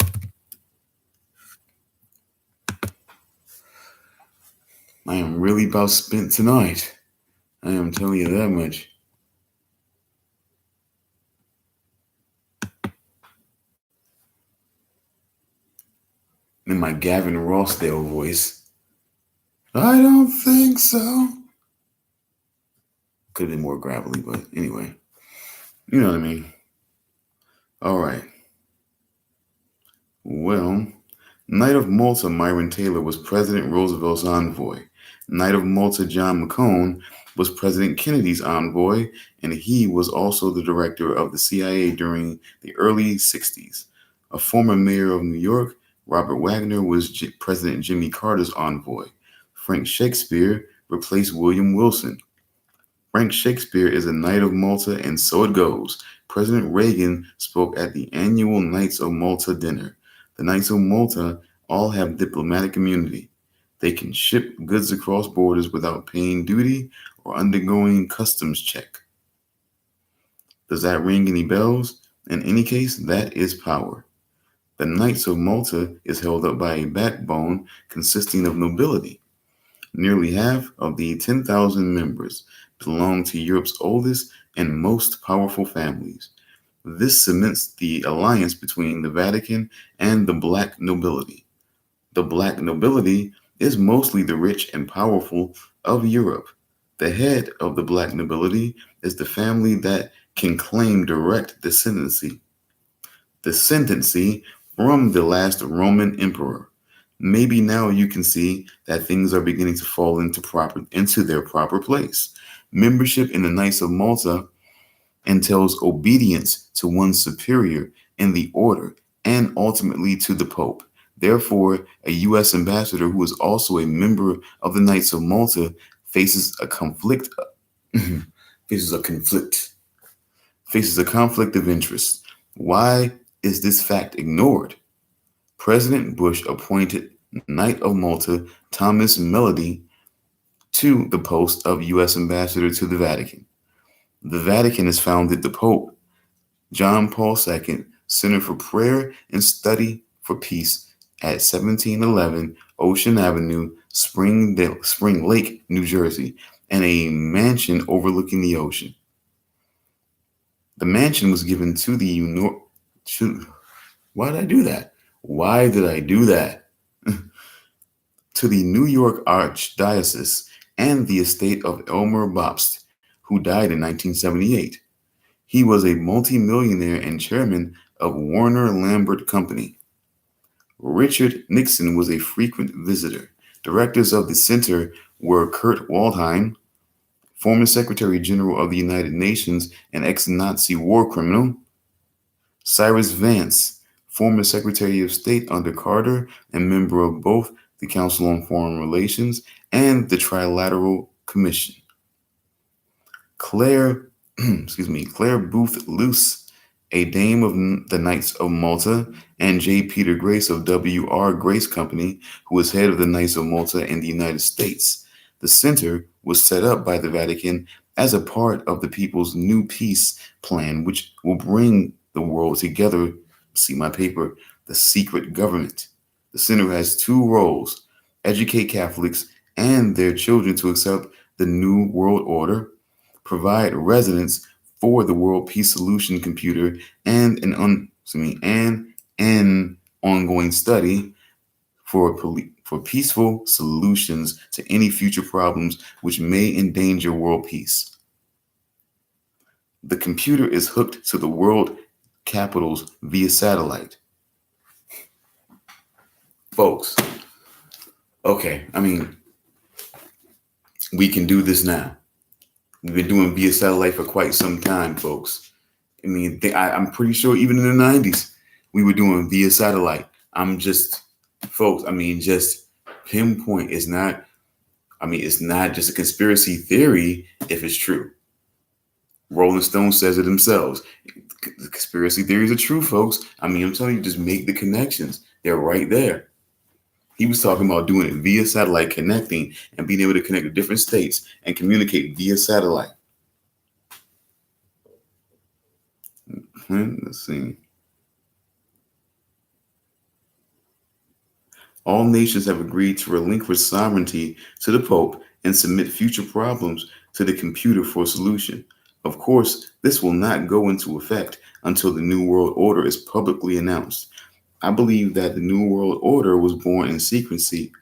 I am really about spent tonight. I am telling you that much. In my Gavin Rossdale voice. I don't think so. Could have been more gravelly, but anyway. You know what I mean. All right. Well, Knight of Malta Myron Taylor was President Roosevelt's envoy. Knight of Malta John McCone was President Kennedy's envoy, and he was also the director of the CIA during the early 60s. A former mayor of New York, Robert Wagner, was President Jimmy Carter's envoy. Frank Shakespeare replaced William Wilson. Frank Shakespeare is a Knight of Malta, and so it goes. President Reagan spoke at the annual Knights of Malta dinner. The Knights of Malta all have diplomatic immunity. They can ship goods across borders without paying duty or undergoing customs check. Does that ring any bells? In any case, that is power. The Knights of Malta is held up by a backbone consisting of nobility. Nearly half of the 10,000 members belong to Europe's oldest and most powerful families. This cements the alliance between the Vatican and the black nobility. The black nobility is mostly the rich and powerful of Europe. The head of the black nobility is the family that can claim direct descendancy from the last Roman emperor. Maybe now you can see that things are beginning to fall into their proper place. Membership in the Knights of Malta entails obedience to one's superior in the order and ultimately to the Pope. Therefore, a U.S. ambassador who is also a member of the Knights of Malta faces a conflict of interest. Why is this fact ignored? President Bush appointed Knight of Malta Thomas Mellody to the post of U.S. ambassador to the Vatican. The Vatican has founded the Pope John Paul II Center for Prayer and Study for Peace at 1711 Ocean Avenue, Spring Lake, New Jersey, and a mansion overlooking the ocean. The mansion was given to the why did I do that? Why did I do that? To the New York Archdiocese and the estate of Elmer Bobst, who died in 1978. He was a multimillionaire and chairman of Warner Lambert Company. Richard Nixon was a frequent visitor. Directors of the center were Kurt Waldheim, former Secretary General of the United Nations and ex-Nazi war criminal; Cyrus Vance, former Secretary of State under Carter and member of both the Council on Foreign Relations and the Trilateral Commission; Claire Booth Luce, a dame of the Knights of Malta; and J. Peter Grace of W.R. Grace Company, who was head of the Knights of Malta in the United States. The center was set up by the Vatican as a part of the People's New Peace Plan, which will bring the world together. See my paper, The Secret Government. The center has two roles: educate Catholics and their children to accept the New World Order, provide residence for the World Peace Solution Computer, and an ongoing study for peaceful solutions to any future problems which may endanger world peace. The computer is hooked to the world capitals via satellite. Folks, okay, we can do this now. We've been doing via satellite for quite some time, folks. I'm pretty sure even in the 90s, we were doing via satellite. Just pinpoint. It's not just a conspiracy theory if it's true. Rolling Stone says it themselves. The conspiracy theories are true, folks. I'm telling you, just make the connections. They're right there. He was talking about doing it via satellite, connecting and being able to connect to different states and communicate via satellite. Let's see. All nations have agreed to relinquish sovereignty to the Pope and submit future problems to the computer for solution. Of course, this will not go into effect until the New World Order is publicly announced. I believe that the New World Order was born in secrecy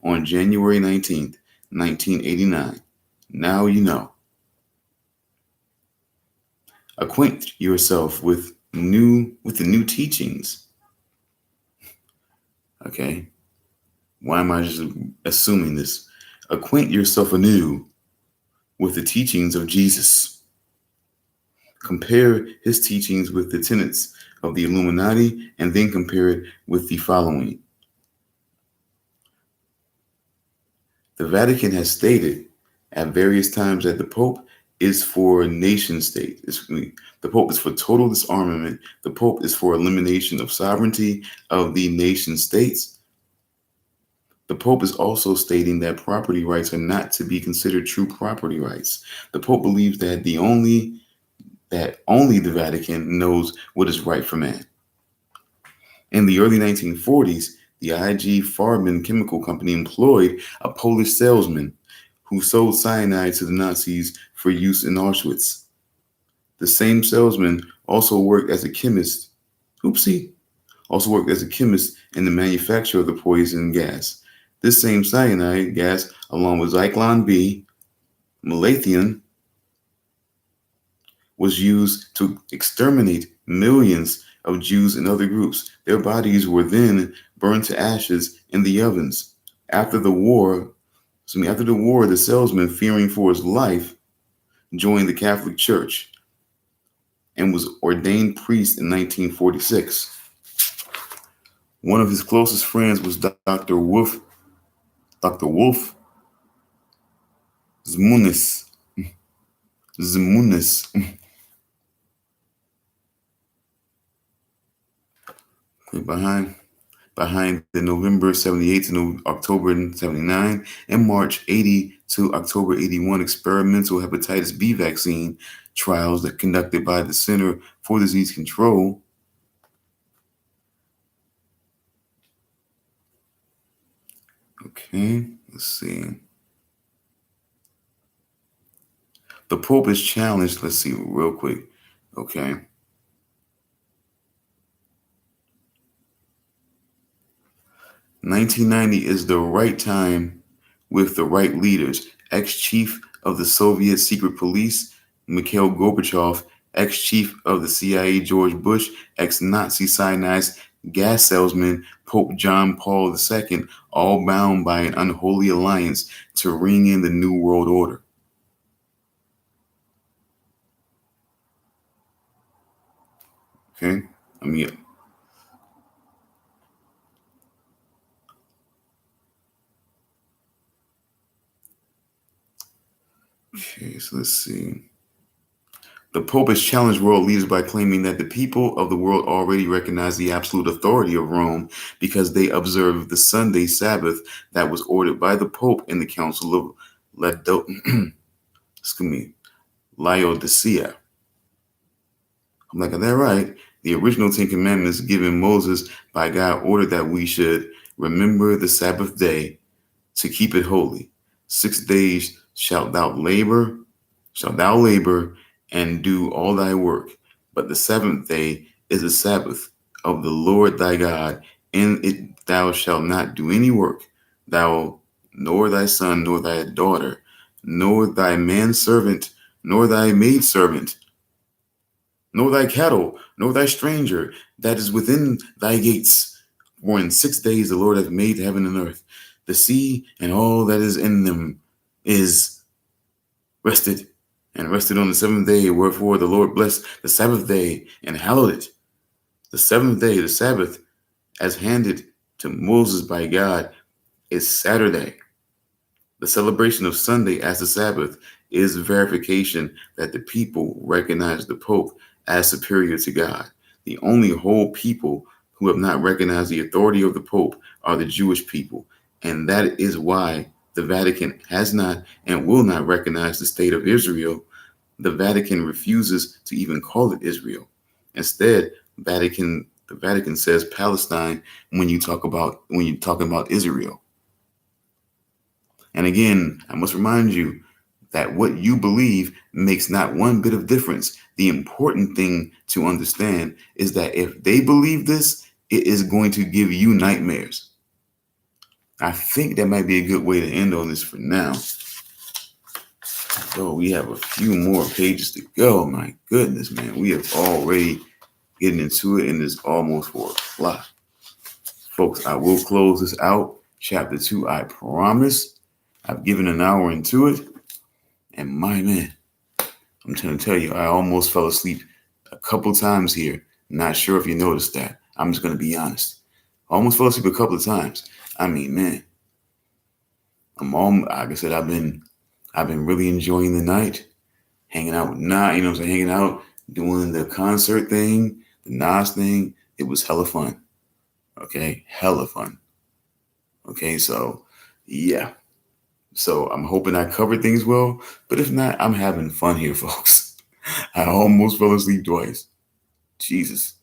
on January 19th, 1989. Now you know. Acquaint yourself with the new teachings. Okay. Why am I just assuming this? Acquaint yourself anew with the teachings of Jesus. Compare his teachings with the tenets of the Illuminati, and then compare it with the following. The Vatican has stated at various times that the Pope is for nation state. The Pope is for total disarmament. The Pope is for elimination of sovereignty of the nation states. The Pope is also stating that property rights are not to be considered true property rights. The Pope believes that only the Vatican knows what is right for man. In the early 1940s, the IG Farben Chemical Company employed a Polish salesman who sold cyanide to the Nazis for use in Auschwitz. The same salesman also worked as a chemist in the manufacture of the poison gas. This same cyanide gas, along with Zyklon B, malathion, was used to exterminate millions of Jews and other groups. Their bodies were then burned to ashes in the ovens. After the war, the salesman, fearing for his life, joined the Catholic Church and was ordained priest in 1946. One of his closest friends was Dr. Wolf Zmunis. Behind the November 78 to October 79 and March 80 to October 81 experimental hepatitis B vaccine trials that conducted by the Center for Disease Control, Okay, let's see. The Pope is challenged. Let's see real quick. Okay. 1990 is the right time with the right leaders. Ex-chief of the Soviet secret police, Mikhail Gorbachev, ex-chief of the CIA, George Bush, ex-Nazi Zionist gas salesman, Pope John Paul II, all bound by an unholy alliance to ring in the New World Order. Okay? I mean, okay, so let's see. The Pope has challenged world leaders by claiming that the people of the world already recognize the absolute authority of Rome because they observe the Sunday Sabbath that was ordered by the Pope in the Council of excuse me, Laodicea. I'm like, is that right? The original Ten Commandments given Moses by God ordered that we should remember the Sabbath day to keep it holy. 6 days shalt thou labor and do all thy work. But the seventh day is the Sabbath of the Lord thy God. In it thou shalt not do any work, thou, nor thy son, nor thy daughter, nor thy manservant, nor thy maidservant, nor thy cattle, nor thy stranger that is within thy gates. For in 6 days the Lord hath made heaven and earth, the sea and all that is in them is rested, and rested on the seventh day. Wherefore the Lord blessed the Sabbath day and hallowed it. The seventh day, the Sabbath, as handed to Moses by God, is Saturday. The celebration of Sunday as the Sabbath is verification that the people recognize the Pope as superior to God. The only whole people who have not recognized the authority of the Pope are the Jewish people. And that is why the Vatican has not and will not recognize the state of Israel. The Vatican refuses to even call it Israel. Instead, the Vatican says Palestine when you're talking about Israel. And again, I must remind you that what you believe makes not one bit of difference. The important thing to understand is that if they believe this, it is going to give you nightmares. I think that might be a good way to end on this for now. So we have a few more pages to go. My goodness, man. We have already getting into it and it's almost 4 o'clock. Folks, I will close this out. Chapter 2, I promise. I've given an hour into it. And my man, I'm trying to tell you, I almost fell asleep a couple times here. Not sure if you noticed that. I'm just going to be honest. I almost fell asleep a couple of times. I mean, man, like I said, I've been really enjoying the night, hanging out with Nas, hanging out, doing the concert thing, the Nas thing. It was hella fun. Okay, hella fun. Okay, so yeah. So I'm hoping I covered things well, but if not, I'm having fun here, folks. I almost fell asleep twice. Jesus.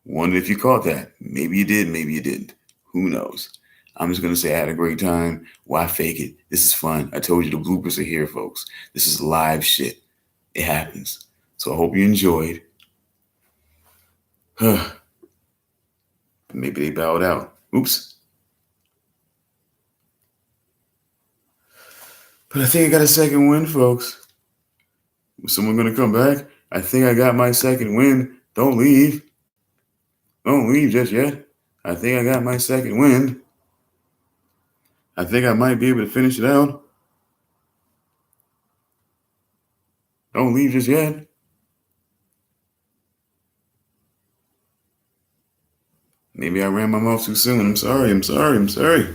Wonder if you caught that. Maybe you did, maybe you didn't. Who knows? I'm just going to say I had a great time. Why fake it? This is fun. I told you the bloopers are here, folks. This is live shit. It happens. So I hope you enjoyed. Maybe they bowed out. Oops. But I think I got a second win, folks. Is someone going to come back? I think I got my second win. Don't leave. Don't leave just yet. I think I got my second win. I think I might be able to finish it out. Don't leave just yet. Maybe I ran my mouth too soon. I'm sorry.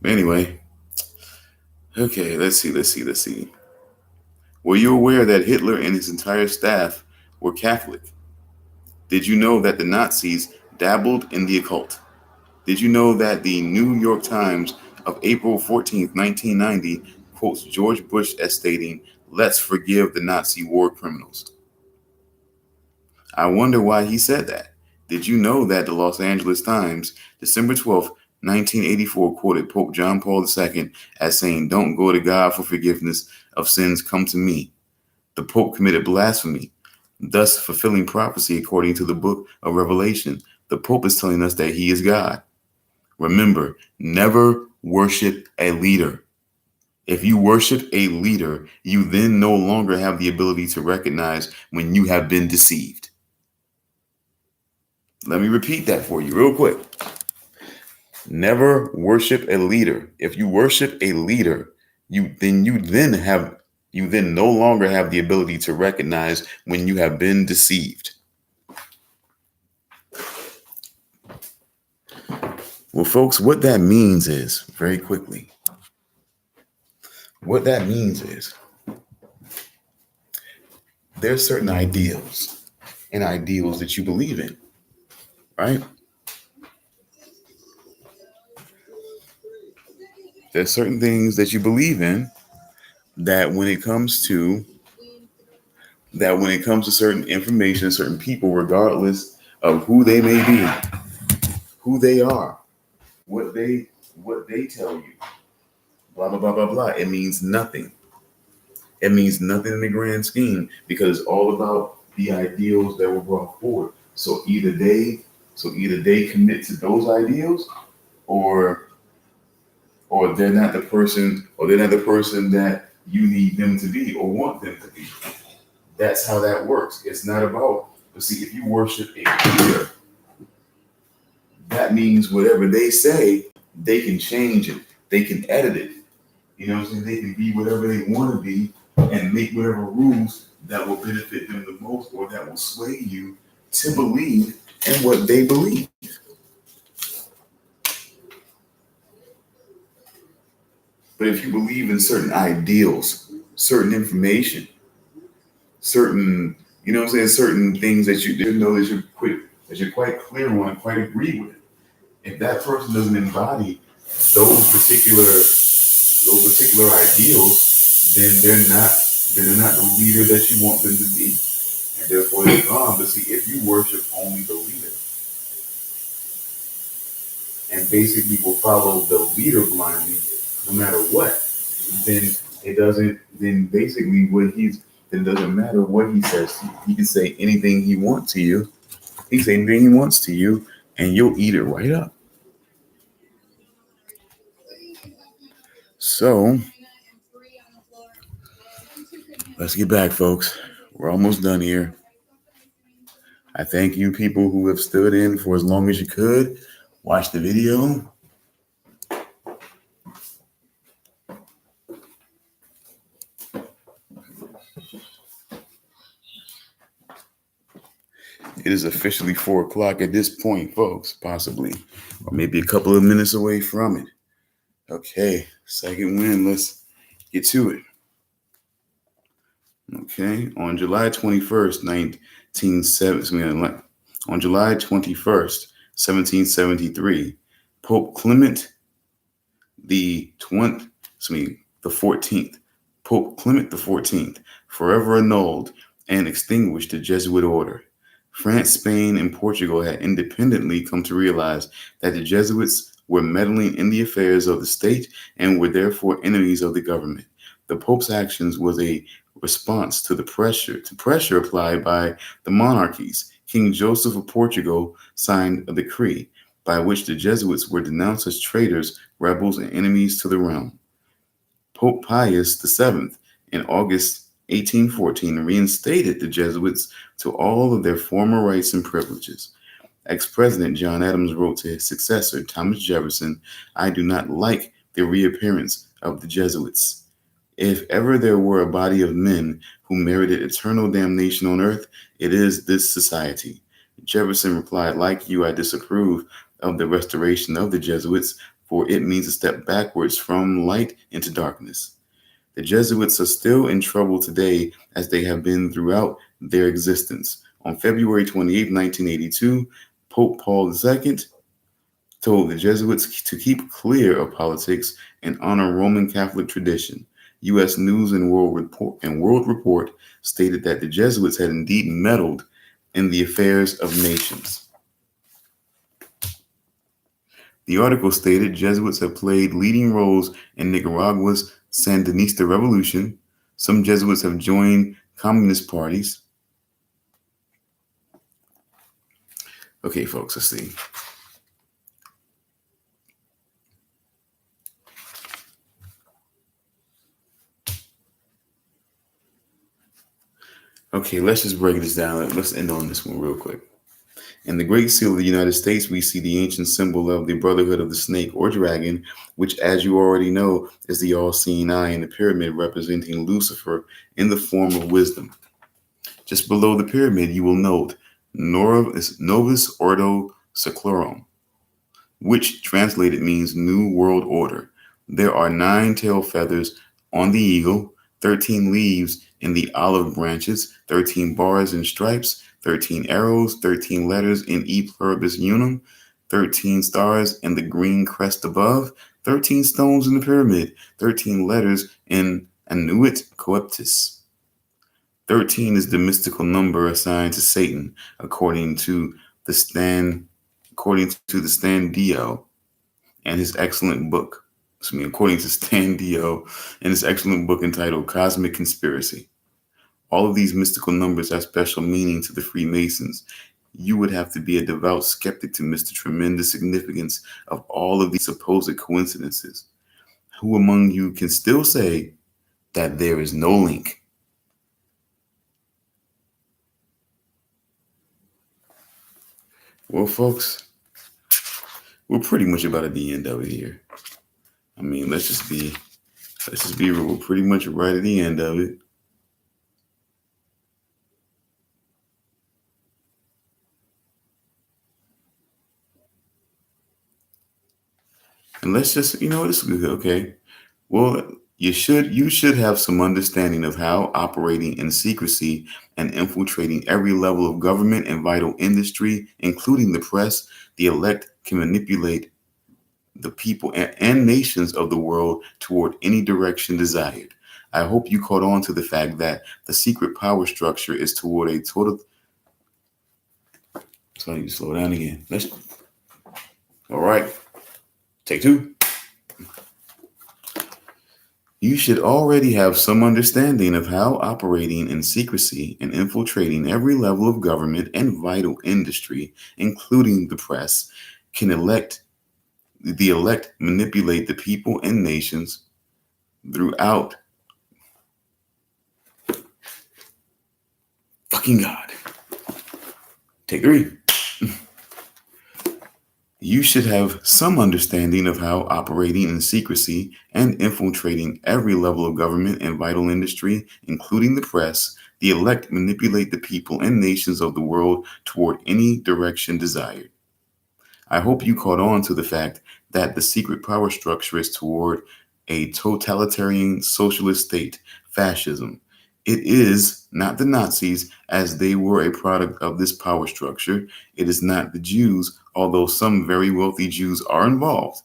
Anyway. Okay, let's see. Were you aware that Hitler and his entire staff were Catholic? Did you know that the Nazis dabbled in the occult? Did you know that the New York Times of April 14th, 1990 quotes George Bush as stating, "Let's forgive the Nazi war criminals"? I wonder why he said that. Did you know that the Los Angeles Times, December 12th, 1984 quoted Pope John Paul II as saying, "Don't go to God for forgiveness of sins, come to me." The Pope committed blasphemy, thus fulfilling prophecy according to the book of Revelation. The Pope is telling us that he is God. Remember, never worship a leader. If you worship a leader, you then no longer have the ability to recognize when you have been deceived. Let me repeat that for you real quick. Never worship a leader. If you worship a leader, you then no longer have the ability to recognize when you have been deceived. Well, folks, what that means is, very quickly, what that means is there's certain ideals and ideals that you believe in, right? There's certain things that you believe in that when it comes to certain information, certain people, regardless of who they may be, who they are, what they tell you, blah blah blah blah blah. It means nothing. It means nothing in the grand scheme because it's all about the ideals that were brought forward. So either they commit to those ideals, or they're not the person, that you need them to be or want them to be. That's how that works. It's not about. But see, if you worship a leader, that means whatever they say, they can change it. They can edit it. You know what I'm saying? They can be whatever they want to be and make whatever rules that will benefit them the most or that will sway you to believe in what they believe. But if you believe in certain ideals, certain information, certain, you know what I'm saying, certain things that you know that you're quite clear on and quite agree with, if that person doesn't embody those particular ideals, then they're not the leader that you want them to be, and therefore they're gone. But see, if you worship only the leader and basically will follow the leader blindly, no matter what, then it doesn't. Then basically, then it doesn't matter what he says to you. He can say anything he wants to you. He can say anything he wants to you, and you'll eat it right up. So let's get back, folks. We're almost done here. I thank you people who have stood in for as long as you could. Watch the video. It is officially 4:00 at this point, folks, possibly, or maybe a couple of minutes away from it. Okay, second win. Let's get to it. Okay, on July 21st, 1970, on July 21st, 1773, Pope Clement the 14th, Pope Clement the 14th, forever annulled and extinguished the Jesuit order. France, Spain, and Portugal had independently come to realize that the Jesuits were meddling in the affairs of the state and were therefore enemies of the government. The Pope's actions was a response to pressure applied by the monarchies. King Joseph of Portugal signed a decree by which the Jesuits were denounced as traitors, rebels, and enemies to the realm. Pope Pius VII, in August 1814, reinstated the Jesuits to all of their former rights and privileges. Ex-President John Adams wrote to his successor, Thomas Jefferson, "I do not like the reappearance of the Jesuits. If ever there were a body of men who merited eternal damnation on earth, it is this society." Jefferson replied, "Like you, I disapprove of the restoration of the Jesuits, for it means a step backwards from light into darkness. The Jesuits are still in trouble today as they have been throughout their existence." On February 28, 1982, Pope Paul II told the Jesuits to keep clear of politics and honor Roman Catholic tradition. U.S. News and World Report stated that the Jesuits had indeed meddled in the affairs of nations. The article stated Jesuits have played leading roles in Nicaragua's Sandinista revolution. Some Jesuits have joined communist parties. Okay, folks, let's see. Okay, let's just break this down. Let's end on this one real quick. In the Great Seal of the United States, we see the ancient symbol of the Brotherhood of the Snake or Dragon, which, as you already know, is the all-seeing eye in the pyramid representing Lucifer in the form of wisdom. Just below the pyramid, you will note Novus Ordo Seclorum, which translated means New World Order. There are 9 tail feathers on the eagle, 13 leaves in the olive branches, 13 bars and stripes, 13 arrows, 13 letters in E pluribus unum, 13 stars in the green crest above, 13 stones in the pyramid, 13 letters in Annuit Coeptis. 13 is the mystical number assigned to Satan, according to Stan Dio and his excellent book. According to Stan Dio and his excellent book entitled Cosmic Conspiracy. All of these mystical numbers have special meaning to the Freemasons. You would have to be a devout skeptic to miss the tremendous significance of all of these supposed coincidences. Who among you can still say that there is no link? Well, folks, we're pretty much about at the end of it here. I mean, let's just be real. We're pretty much right at the end of it. And let's just, this is good. Okay. Well, you should have some understanding of how operating in secrecy and infiltrating every level of government and vital industry, including the press, the elect can manipulate the people and nations of the world toward any direction desired. I hope you caught on to the fact that the secret power structure is toward a total. So I need to slow down again. All right. Take 2. You should already have some understanding of how operating in secrecy and infiltrating every level of government and vital industry, including the press, can the elect manipulate the people and nations throughout. Fucking God. Take 3. You should have some understanding of how operating in secrecy and infiltrating every level of government and vital industry, including the press, the elect manipulate the people and nations of the world toward any direction desired. I hope you caught on to the fact that the secret power structure is toward a totalitarian socialist state, fascism. It is not the Nazis, as they were a product of this power structure. It is not the Jews, although some very wealthy Jews are involved.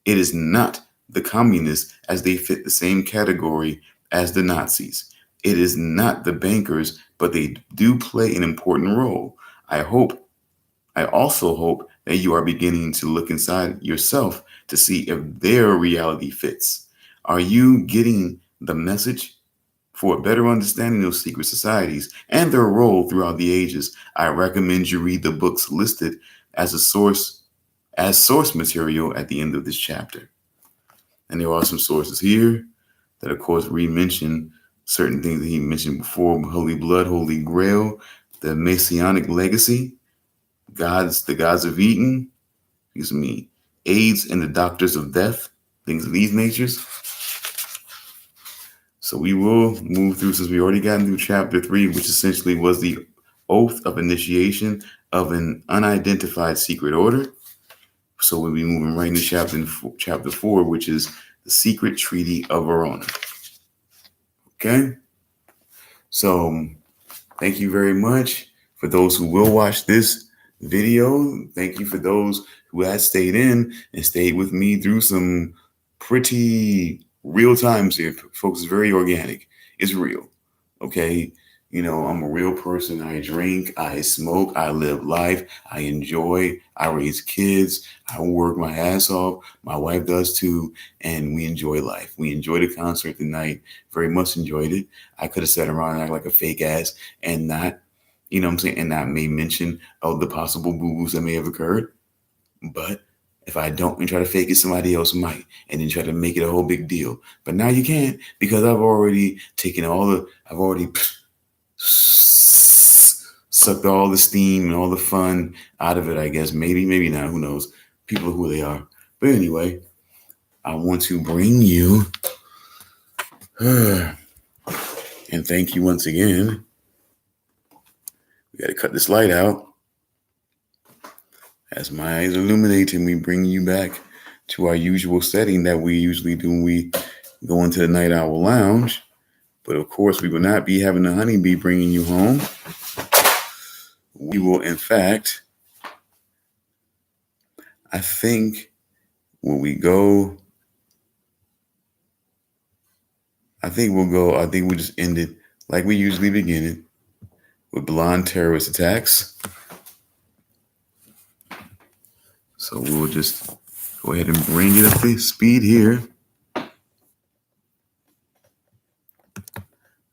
It is not the communists, as they fit the same category as the Nazis. It is not the bankers, but they do play an important role. I also hope that you are beginning to look inside yourself to see if their reality fits. Are you getting the message? For a better understanding of secret societies and their role throughout the ages, I recommend you read the books listed as source material at the end of this chapter. And there are some sources here that, of course, re-mention certain things that he mentioned before: Holy Blood, Holy Grail, the Messianic Legacy, the Gods of Eden, AIDS and the Doctors of Death, things of these natures. So we will move through, since we already gotten through chapter 3, which essentially was the oath of initiation of an unidentified secret order. So we'll be moving right into chapter 4, which is the Secret Treaty of Verona. Okay. So thank you very much for those who will watch this video. Thank you for those who have stayed in and stayed with me through some pretty real times here, folks. It's very organic. It's real. Okay. I'm a real person. I drink, I smoke, I live life, I enjoy, I raise kids, I work my ass off. My wife does too, and we enjoy life. We enjoyed the concert tonight, very much enjoyed it. I could have sat around and act like a fake ass and not, what I'm saying, and not may mention of the possible boo-boos that may have occurred. But if I don't and try to fake it, somebody else might, and then try to make it a whole big deal. But now you can't because I've already sucked all the steam and all the fun out of it, I guess. Maybe, maybe not. Who knows? People are who they are. But anyway, I want to bring you and thank you once again. We got to cut this light out. As my eyes illuminate and we bring you back to our usual setting that we usually do when we go into the Night Owl Lounge. But of course, we will not be having the honeybee bringing you home. We will, in fact, I think when we go, I think we'll just end it like we usually begin it with blonde terrorist attacks. So we'll just go ahead and bring it up to speed here.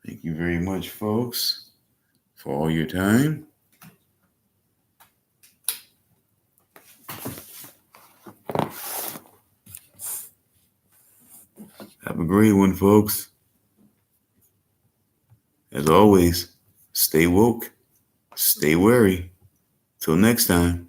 Thank you very much, folks, for all your time. Have a great one, folks. As always, stay woke, stay wary. Till next time.